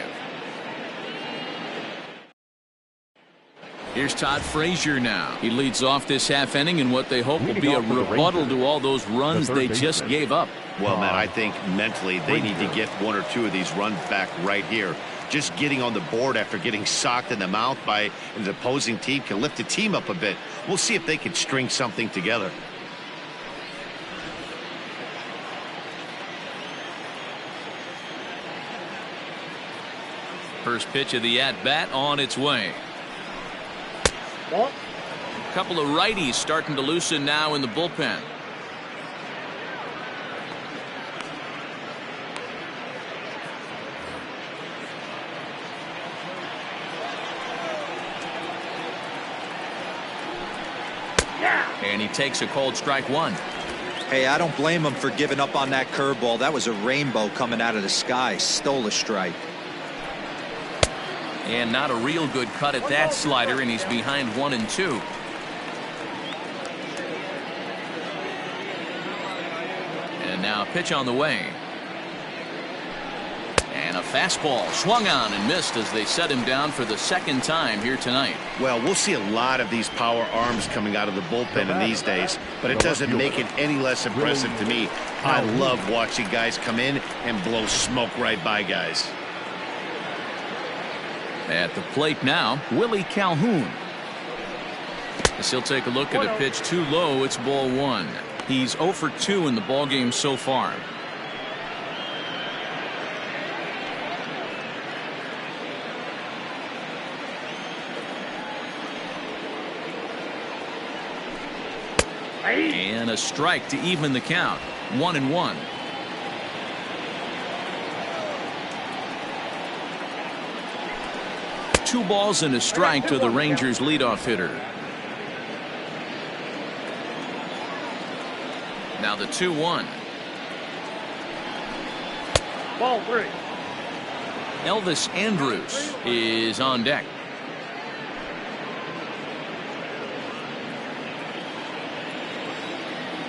Here's Todd Frazier now. He leads off this half inning in what they hope will be a rebuttal to all those runs they just gave up. Well, man, I think mentally they need to get 1 or 2 of these runs back right here. Just getting on the board after getting socked in the mouth by an opposing team can lift the team up a bit. We'll see if they can string something together. First pitch of the at-bat on its way. A couple of righties starting to loosen now in the bullpen. And he takes a cold strike 1. Hey, I don't blame him for giving up on that curveball. That was a rainbow coming out of the sky. Stole a strike. And not a real good cut at that slider, and he's behind 1-2. And now a pitch on the way. And a fastball swung on and missed as they set him down for the 2nd time here tonight. Well, we'll see a lot of these power arms coming out of the bullpen in these days, but it doesn't make it any less impressive to me. I love watching guys come in and blow smoke right by guys. At the plate now, Willie Calhoun. As he'll take a look at a pitch too low, it's ball 1. He's 0 for 2 in the ballgame so far. And a strike to even the count. 1-1. 2 balls and a strike to the Rangers leadoff hitter. Now the 2-1. Ball 3. Elvis Andrus is on deck.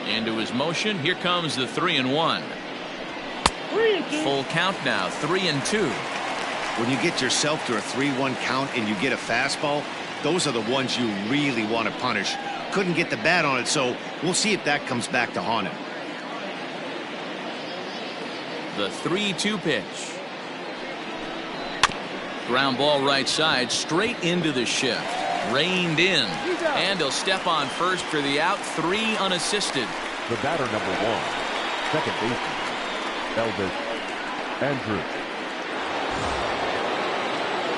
Into his motion. Here comes the 3-1. 3-2. Full count now. 3-2. When you get yourself to a 3-1 count and you get a fastball, those are the ones you really want to punish. Couldn't get the bat on it, so we'll see if that comes back to haunt him. The 3-2 pitch. Ground ball right side, straight into the shift. Reined in. And he'll step on first for the out. 3 unassisted. The batter number 1, second baseman, Elvis Andrus.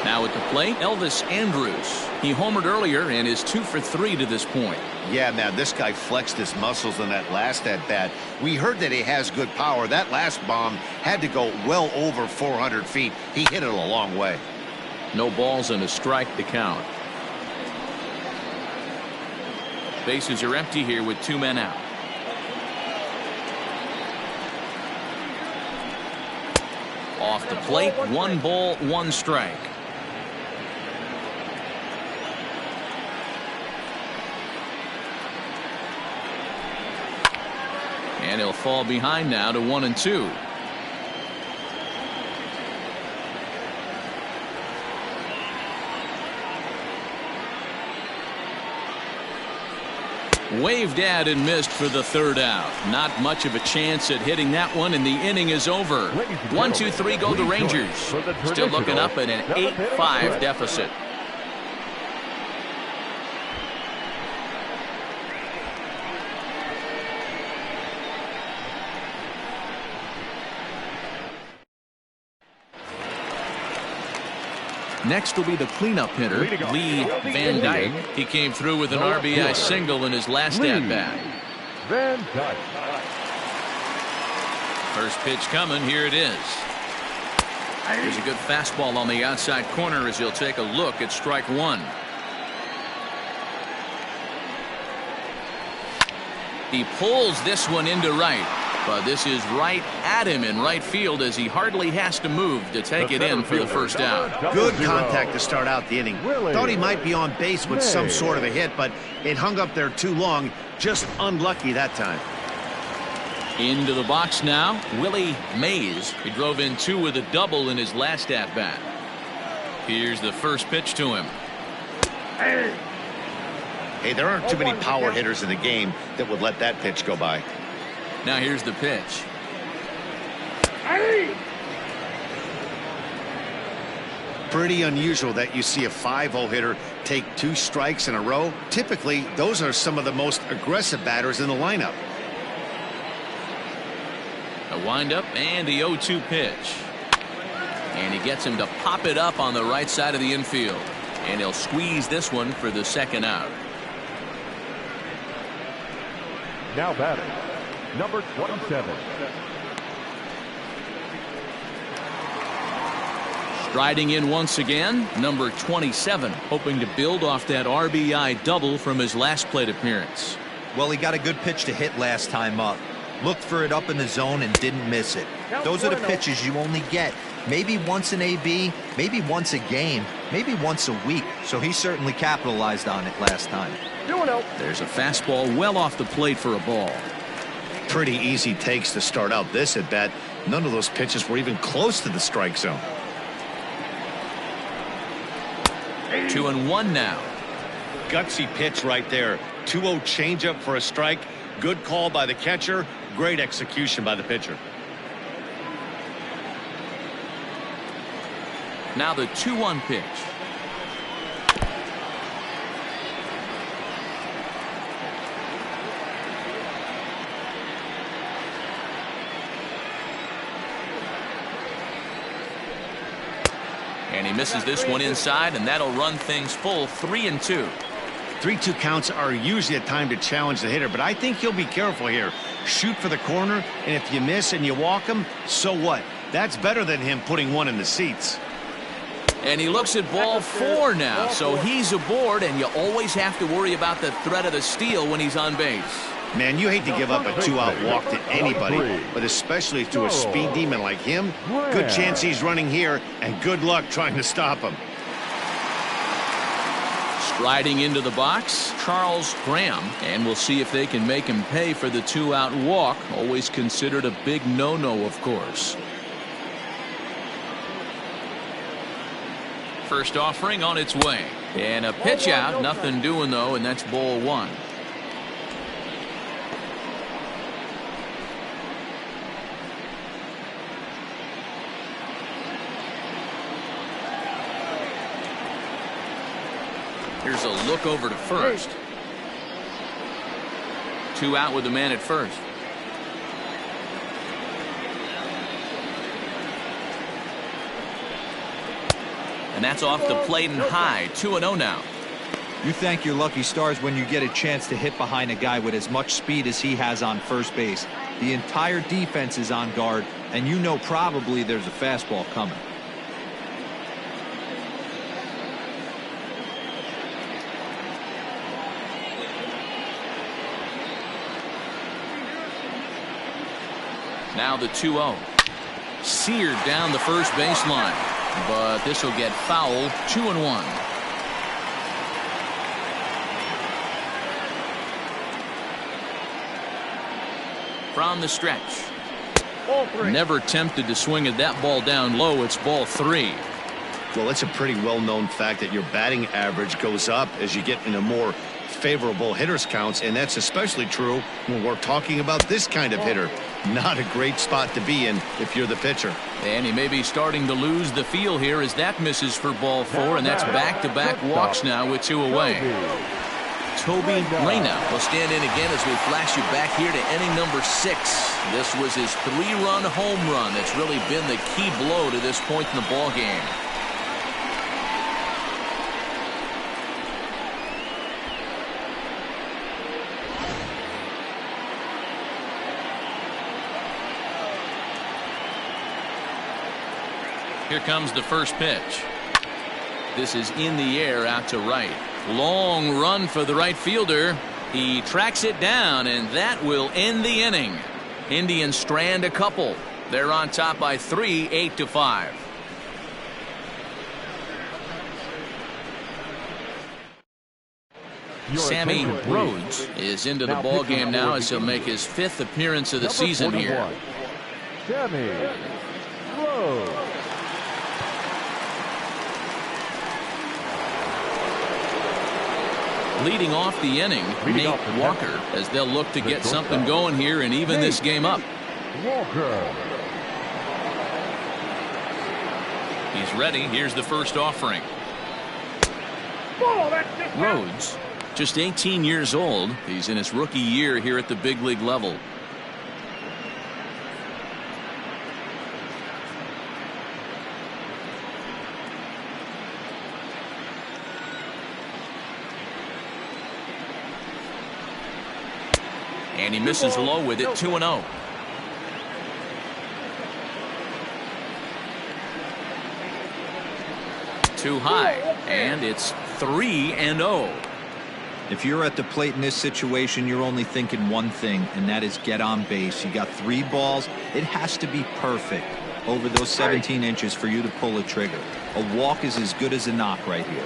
Now at the plate, Elvis Andrus. He homered earlier and is 2 for 3 to this point. Yeah, man, this guy flexed his muscles in that last at-bat. We heard that he has good power. That last bomb had to go well over 400 feet. He hit it a long way. No balls and a strike to count. Bases are empty here with 2 men out. Off the plate, 1 ball, 1 strike. And he'll fall behind now to 1-2. Waved at and missed for the 3rd out. Not much of a chance at hitting that one, and the inning is over. 1-2-3 go the Rangers. Still looking up at an 8-5 deficit. Next will be the cleanup hitter, Lee Van Dyke. He came through with an RBI single in his last at-bat. Van Dyke. First pitch coming. Here it is. There's a good fastball on the outside corner as he'll take a look at strike 1. He pulls this one into right. But this is right at him in right field as he hardly has to move to take it in for the first out. Good contact to start out the inning. Thought he might be on base with some sort of a hit, but it hung up there too long. Just unlucky that time. Into the box now, Willie Mays. He drove in 2 with a double in his last at-bat. Here's the first pitch to him. Hey, there aren't too many power hitters in the game that would let that pitch go by. Now here's the pitch. Pretty unusual that you see a 5-hole hitter take 2 strikes in a row. Typically, those are some of the most aggressive batters in the lineup. A windup and the 0-2 pitch. And he gets him to pop it up on the right side of the infield. And he'll squeeze this one for the 2nd out. Now batting, number 27. Striding in once again, number 27, hoping to build off that RBI double from his last plate appearance. Well, he got a good pitch to hit last time up. Looked for it up in the zone and didn't miss it. Those are the pitches you only get maybe once in AB, maybe once a game, maybe once a week. So he certainly capitalized on it last time. There's a fastball well off the plate for a ball. Pretty easy takes to start out this at bat. None of those pitches were even close to the strike zone. 2-1 now. Gutsy pitch right there. 2-0 changeup for a strike. Good call by the catcher. Great execution by the pitcher. Now the 2-1 pitch. And he misses this one inside, and that'll run things full 3-2. 3-2 counts are usually a time to challenge the hitter, but I think he'll be careful here. Shoot for the corner, and if you miss and you walk him, so what? That's better than him putting one in the seats. And he looks at ball 4 now, so he's aboard, and you always have to worry about the threat of the steal when he's on base. Man, you hate to give up a 2-out walk to anybody, but especially to a speed demon like him. Good chance he's running here, and good luck trying to stop him. Striding into the box, Charles Graham, and we'll see if they can make him pay for the 2-out walk. Always considered a big no-no, of course. First offering on its way. And a pitch out, nothing doing though, and that's ball 1. Here's a look over to first. 2 out with the man at first. And that's off the plate and high. 2-0 now. You thank your lucky stars when you get a chance to hit behind a guy with as much speed as he has on first base. The entire defense is on guard, and you know probably there's a fastball coming. Now the 2-0. Seared down the first baseline, but this will get foul. 2-1. From the stretch. Ball 3. Never tempted to swing at that ball down low. It's ball 3. Well, it's a pretty well-known fact that your batting average goes up as you get into more favorable hitters counts, and that's especially true when we're talking about this kind of hitter. Not a great spot to be in if you're the pitcher. And he may be starting to lose the feel here as that misses for ball 4, and that's back-to-back walks now with 2 away. Toby Reyna will stand in again as we flash you back here to inning number 6. This was his 3-run home run that's really been the key blow to this point in the ball game. Here comes the first pitch. This is in the air out to right. Long run for the right fielder. He tracks it down, and that will end the inning. Indians strand a couple. They're on top by 3, 8-5. Sammy Rhodes is into the ball game now as he'll make his 5th appearance of the season here. Sammy Rhodes. Leading off the inning, Nate Walker, as they'll look to get something going here and even this game up. Walker. He's ready. Here's the first offering. Rhodes, just 18 years old. He's in his rookie year here at the big league level. And he misses low with it. 2-0. Too high, and it's 3-0. If you're at the plate in this situation, you're only thinking one thing, and that is get on base. You got 3 balls. It has to be perfect over those 17 inches for you to pull a trigger. A walk is as good as a knock right here.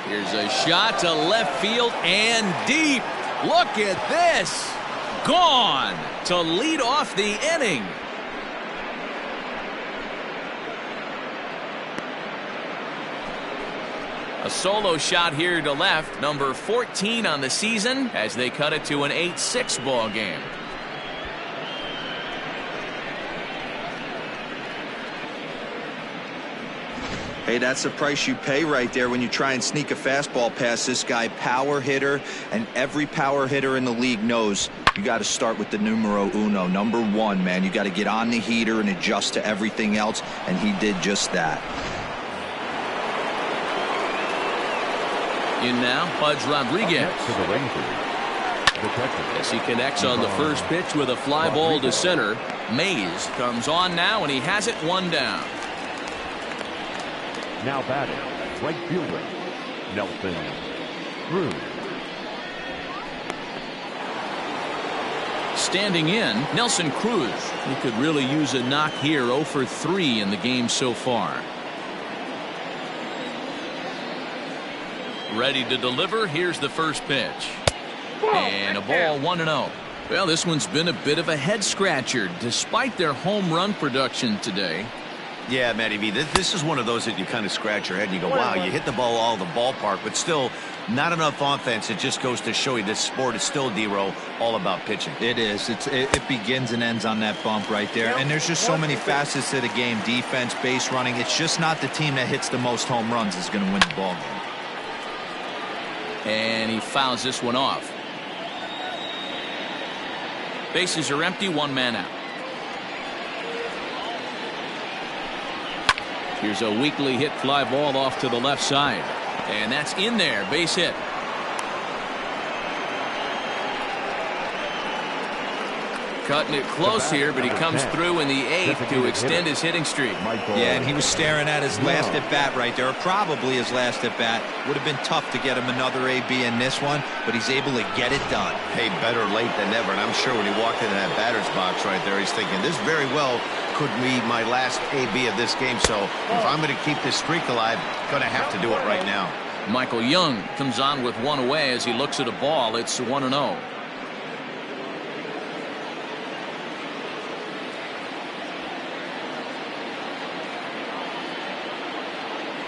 Here's a shot to left field and deep. Look at this. Gone to lead off the inning. A solo shot here to left, number 14 on the season, as they cut it to an 8-6 ball game. Hey, that's the price you pay right there when you try and sneak a fastball past this guy. Power hitter, and every power hitter in the league knows you got to start with the numero uno, number 1, man. You got to get on the heater and adjust to everything else, and he did just that. In now, Pudge Rodriguez. As he connects on the first pitch with a fly ball to center. Mays comes on now, and he has it 1 down. Now batting, right fielder, Nelson Cruz. Standing in, Nelson Cruz. He could really use a knock here. 0 for 3 in the game so far. Ready to deliver. Here's the first pitch. And a ball 1-0. Well, this one's been a bit of a head scratcher despite their home run production today. Yeah, Matty V, this is one of those that you kind of scratch your head and you go, wow, you hit the ball all the ballpark, but still not enough offense. It just goes to show you this sport is still, D-Row, all about pitching. It is. It begins and ends on that bump right there. And there's just so many facets to the game. Defense, base running. It's just not the team that hits the most home runs is going to win the ball game. And he fouls this one off. Bases are empty, one man out. Here's a weakly hit fly ball off to the left side. And that's in there, base hit. Cutting it close here, but he comes through in the 8th to extend his hitting streak. Yeah, and he was staring at his last at bat right there, or probably his last at bat. Would have been tough to get him another AB in this one, but he's able to get it done. Hey, better late than never, and I'm sure when he walked into that batter's box right there, he's thinking, this very well could be my last AB of this game, so if I'm going to keep this streak alive, going to have to do it right now. Michael Young comes on with one away as he looks at a ball. It's 1-0.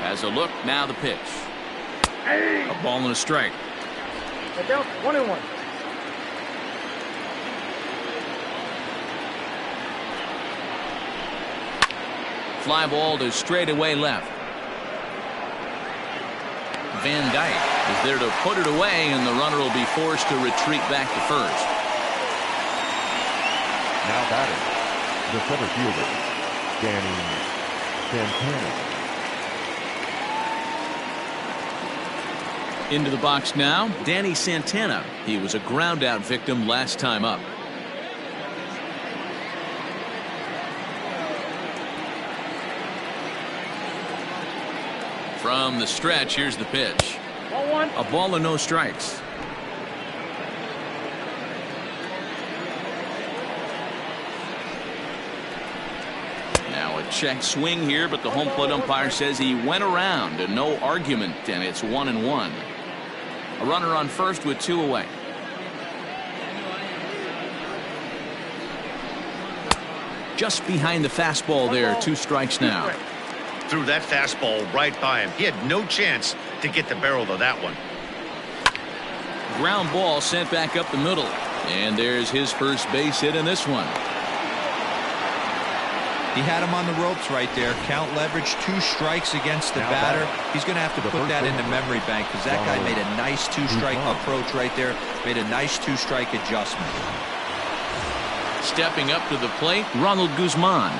Has a look, now the pitch. A ball and a strike. Down 1-1. Fly ball to straightaway left. Van Dyke is there to put it away, and the runner will be forced to retreat back to first. Now batting, the center fielder, Danny Santana. Into the box now, Danny Santana. He was a ground-out victim last time up. From the stretch, here's the pitch. 1-1. A ball and no strikes. Now a check swing here, but the home plate umpire says he went around and no argument, and it's 1-1. A runner on first with 2 away. Just behind the fastball there, 2 strikes now. Threw that fastball right by him. He had no chance to get the barrel of that one. Ground ball sent back up the middle. And there's his first base hit in this one. He had him on the ropes right there. Count leverage, 2 strikes against the batter. He's going to have to put that into memory bank because that guy made a nice 2-strike approach right there. Made a nice 2-strike adjustment. Stepping up to the plate, Ronald Guzman.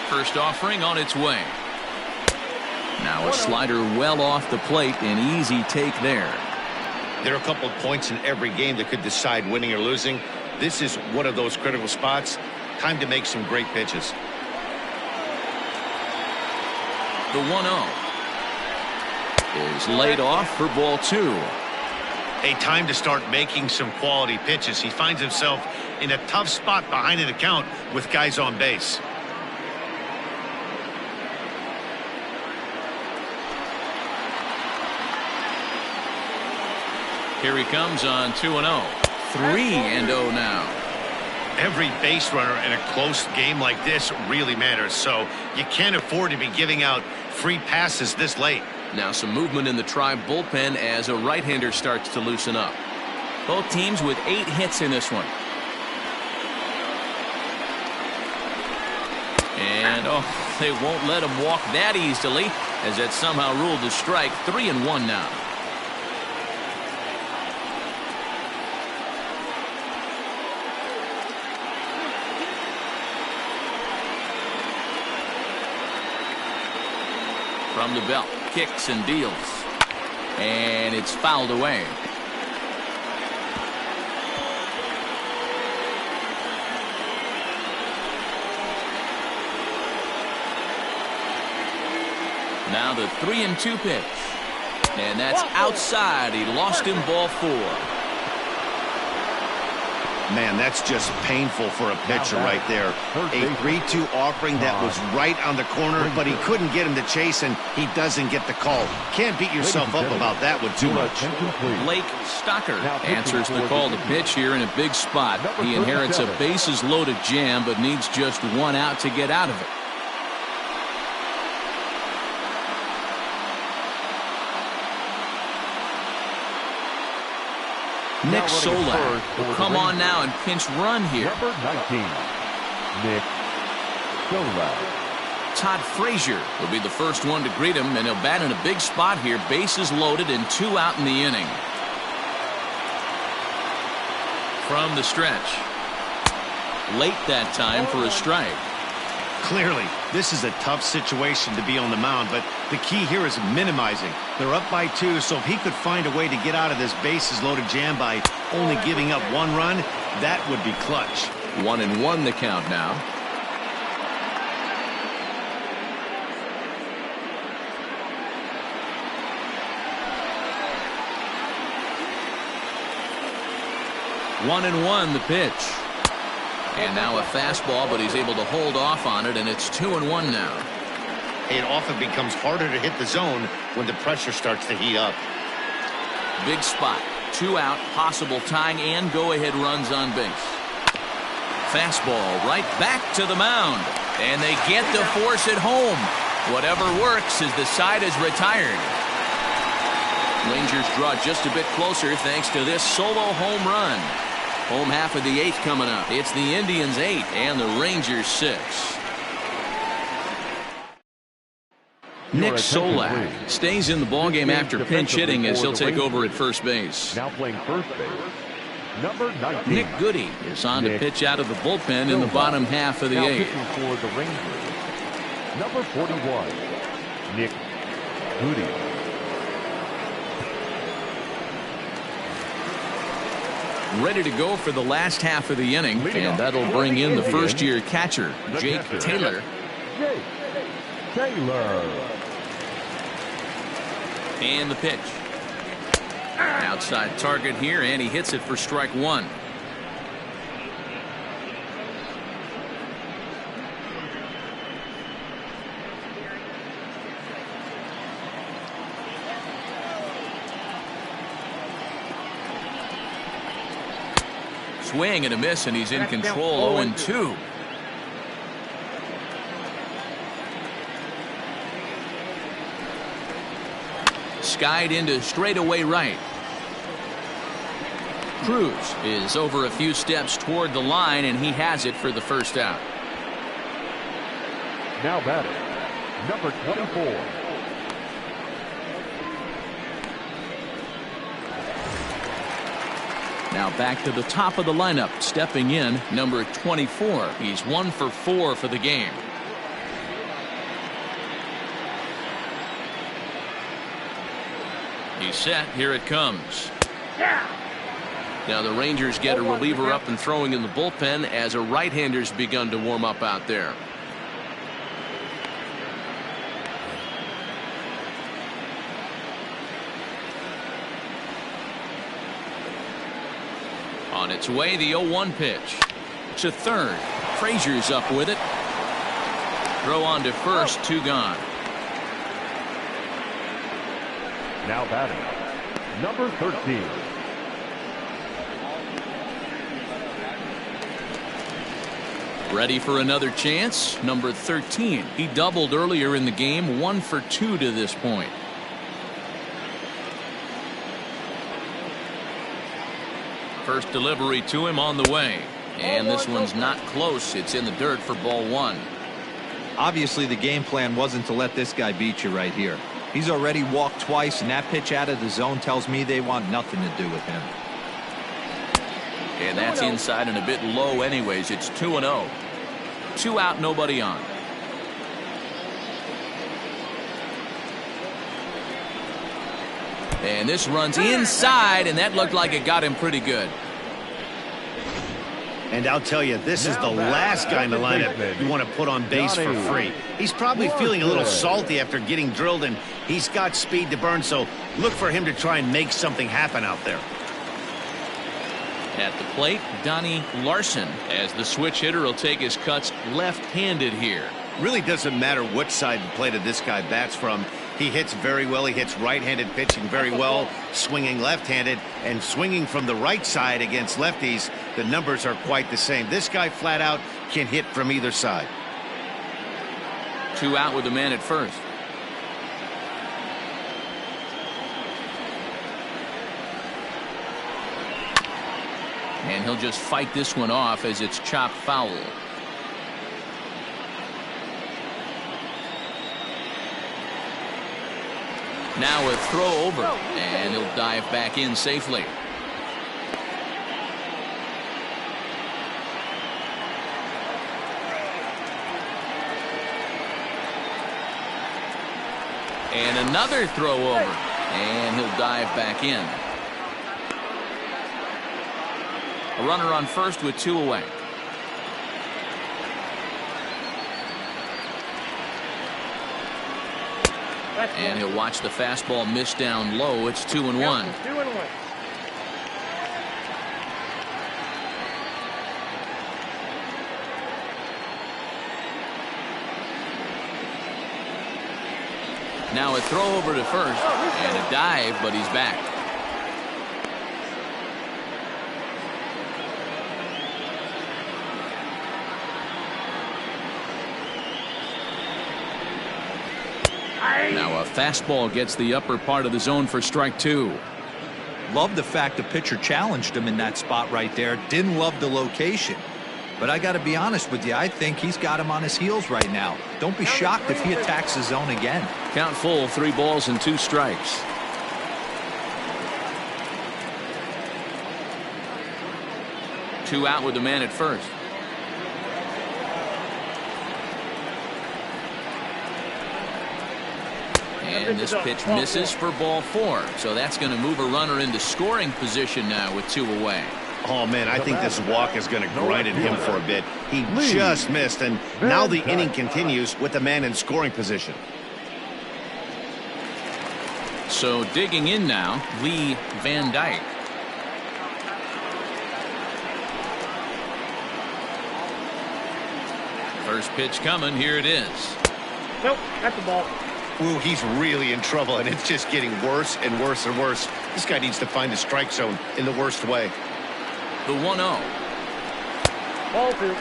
First offering on its way. Now a slider well off the plate, an easy take there. There are a couple of points in every game that could decide winning or losing. This is one of those critical spots. Time to make some great pitches. The 1-0 is laid off for ball 2. A time to start making some quality pitches. He finds himself in a tough spot behind an account with guys on base. Here he comes on 2-0. 3-0 now. Every base runner in a close game like this really matters, so you can't afford to be giving out free passes this late. Now some movement in the Tribe bullpen as a right-hander starts to loosen up. Both teams with 8 hits in this one. And they won't let him walk that easily, as that somehow ruled a strike. 3-1 now. From the belt, kicks and deals. And it's fouled away. Now the 3-2 pitch. And that's outside. He lost him, ball 4. Man, that's just painful for a pitcher right there. A 3-2 offering that was right on the corner, but he couldn't get him to chase, and he doesn't get the call. Can't beat yourself up about that one too much. Blake Stocker answers the call to pitch here in a big spot. He inherits a bases-loaded jam, but needs just 1 out to get out of it. Nick Solak will come on now and pinch run here. Number 19, Nick Solak. Todd Frazier will be the first one to greet him, and he'll bat in a big spot here. Bases loaded and 2 out in the inning. From the stretch. Late that time for a strike. Clearly, this is a tough situation to be on the mound, but the key here is minimizing. They're up by 2, so if he could find a way to get out of this bases loaded jam by only giving up 1 run, that would be clutch. 1-1 the count now. One and one the pitch. And now a fastball, but he's able to hold off on it, and it's 2-1 now. It often becomes harder to hit the zone when the pressure starts to heat up. Big spot. 2 out, possible tying and go-ahead runs on base. Fastball right back to the mound. And they get the force at home. Whatever works as the side is retired. Rangers draw just a bit closer thanks to this solo home run. Home half of the 8th coming up. It's the Indians 8 and the Rangers 6. Nick Solak stays in the ballgame after pinch hitting as he'll take over at first base. Now playing first base, number 19. Nick Goody is on to pitch out of the bullpen in the bottom half of the 8th. For the Rangers, number 41, Nick Goody. Ready to go for the last half of the inning, and that'll bring in the first-year catcher, Jake Taylor. Jake Taylor. And the pitch. Outside target here, and he hits it for strike 1. Swing and a miss, and he's in control. 0-2. Skied into straightaway right. Cruz is over a few steps toward the line, and he has it for the first out. Now batting, number 24. Now back to the top of the lineup, stepping in, number 24. He's 1 for 4 for the game. He's set. Here it comes. Now the Rangers get a reliever up and throwing in the bullpen as a right-hander's begun to warm up out there. On its way, the 0-1 pitch. To third. Frazier's up with it. Throw on to first, 2 gone. Now batting, number 13. Ready for another chance. Number 13. He doubled earlier in the game. 1 for 2 to this point. First delivery to him on the way. And this one's not close. It's in the dirt for ball 1. Obviously, the game plan wasn't to let this guy beat you right here. He's already walked twice, and that pitch out of the zone tells me they want nothing to do with him. And that's inside and a bit low anyways. It's 2-0. 2 out, nobody on. And this runs inside, and that looked like it got him pretty good. And I'll tell you, this is the last guy in the lineup you want to put on base for free. He's probably feeling a little salty after getting drilled, and he's got speed to burn, so look for him to try and make something happen out there. At the plate, Donnie Larson, as the switch hitter will take his cuts left-handed here. Really doesn't matter what side of the plate this guy bats from. He hits very well. He hits right-handed pitching very well, swinging left-handed, and swinging from the right side against lefties. The numbers are quite the same. This guy flat out can hit from either side. 2 out with a man at first. And he'll just fight this one off as it's chopped foul. Now a throw over, and he'll dive back in safely. And another throw over, and he'll dive back in. A runner on first with 2 away. And he'll watch the fastball miss down low. It's 2-1. 2-1. Now a throw over to first and a dive, but he's back. Now a fastball gets the upper part of the zone for strike 2. Love the fact the pitcher challenged him in that spot right there. Didn't love the location. But I got to be honest with you, I think he's got him on his heels right now. Don't be shocked if he attacks the zone again. Count full, 3 balls and 2 strikes. Two out with the man at first. And this pitch misses for ball 4. So that's going to move a runner into scoring position now with 2 away. Oh, man, I think this walk is going to grind at him for a bit. He just missed, and now the inning continues with the man in scoring position. So digging in now, Lee Van Dyke. First pitch coming. Here it is. Nope, that's the ball. Ooh, he's really in trouble, and it's just getting worse and worse and worse. This guy needs to find the strike zone in the worst way. The 1-0. Ball 2.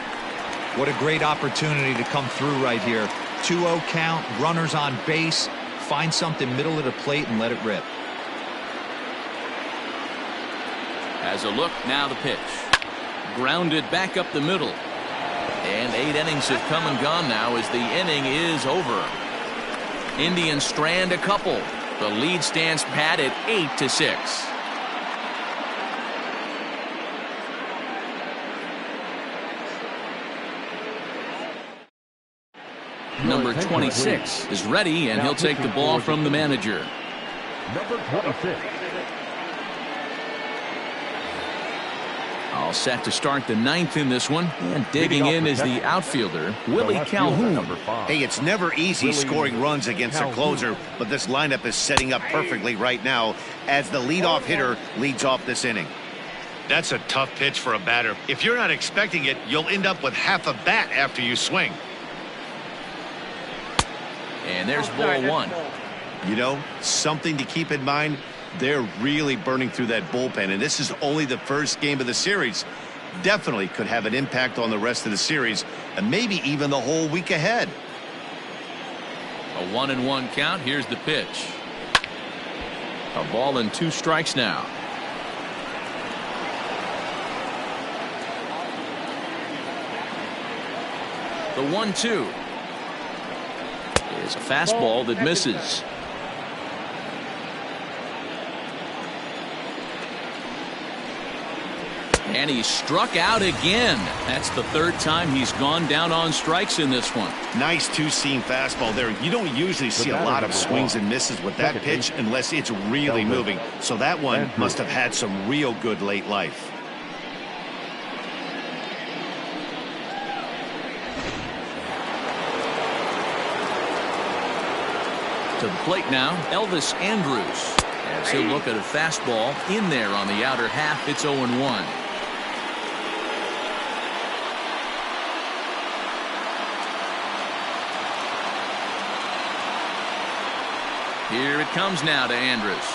What a great opportunity to come through right here. 2-0 count, runners on base. Find something middle of the plate and let it rip. As a look, now the pitch. Grounded back up the middle. And 8 innings have come and gone now as the inning is over. Indians strand a couple. The lead stands pat at 8-6. Number 26 is ready, and he'll take the ball from the manager. Number 26. All set to start the 9th in this one. And digging in is the outfielder, Willie Calhoun. Hey, it's never easy scoring runs against a closer, but this lineup is setting up perfectly right now as the leadoff hitter leads off this inning. That's a tough pitch for a batter. If you're not expecting it, you'll end up with half a bat after you swing. And there's ball 1. You know, something to keep in mind, they're really burning through that bullpen, and this is only the first game of the series. Definitely could have an impact on the rest of the series, and maybe even the whole week ahead. A 1-1 count. Here's the pitch. A ball and 2 strikes now. The 1-2 is a fastball that misses. And he struck out again. That's the 3rd time he's gone down on strikes in this one. Nice 2-seam fastball there. You don't usually see a lot of swings and misses with that pitch unless it's really moving. So that one must have had some real good late life. To the plate now, Elvis Andrus. As he'll look at a fastball in there on the outer half. It's 0-1. Here it comes now to Andrus.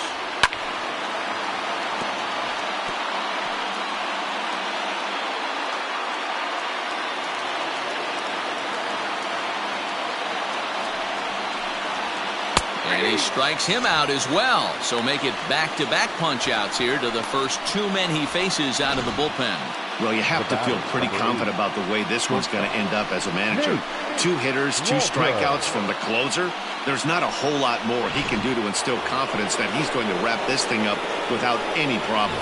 And he strikes him out as well. So make it back-to-back punch-outs here to the first 2 men he faces out of the bullpen. Well, you have to feel pretty confident about the way this one's going to end up as a manager. 2 hitters, 2 strikeouts from the closer. There's not a whole lot more he can do to instill confidence that he's going to wrap this thing up without any problem.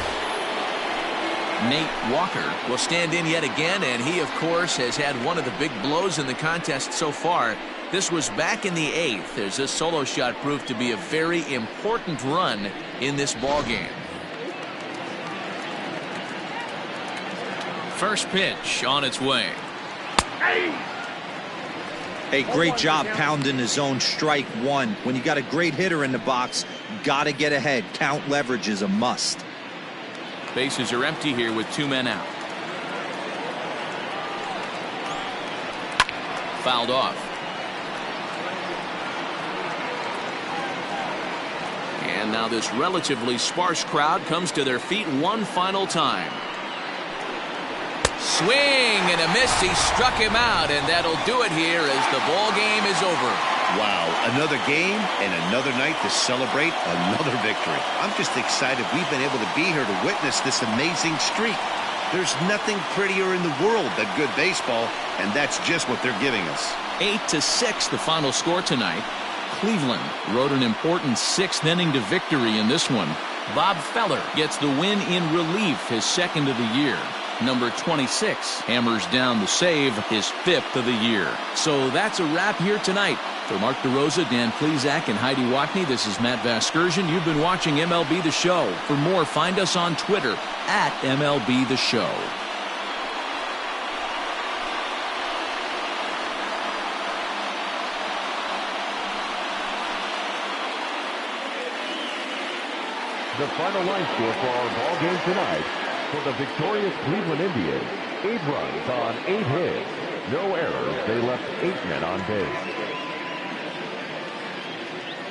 Nate Walker will stand in yet again, and he, of course, has had one of the big blows in the contest so far. This was back in the 8th as this solo shot proved to be a very important run in this ball game. First pitch on its way. Hey, great job pounding the zone. Strike 1. When you got a great hitter in the box, got to get ahead. Count leverage is a must. Bases are empty here with 2 men out. Fouled off. And now this relatively sparse crowd comes to their feet one final time. Swing and a miss. He struck him out, and that'll do it here as the ball game is over. Wow, another game and another night to celebrate another victory. I'm just excited we've been able to be here to witness this amazing streak. There's nothing prettier in the world than good baseball, and that's just what they're giving us. 8-6 the final score tonight. Cleveland rode an important 6th inning to victory in this one. Bob Feller gets the win in relief, his 2nd of the year. Number 26 hammers down the save, his 5th of the year. So that's a wrap here tonight. For Mark DeRosa, Dan Plesac, and Heidi Watney, this is Matt Vasgersian. You've been watching MLB The Show. For more, find us on Twitter at MLB The Show. The final line score for our ball game tonight. For the victorious Cleveland Indians, 8 runs on 8 hits. No errors. They left 8 men on base.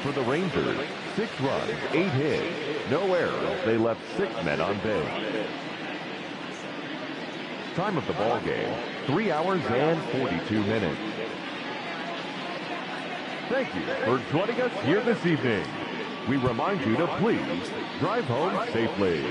For the Rangers, 6 runs, 8 hits. No errors. They left 6 men on base. Time of the ball game, 3 hours and 42 minutes. Thank you for joining us here this evening. We remind you to please drive home safely.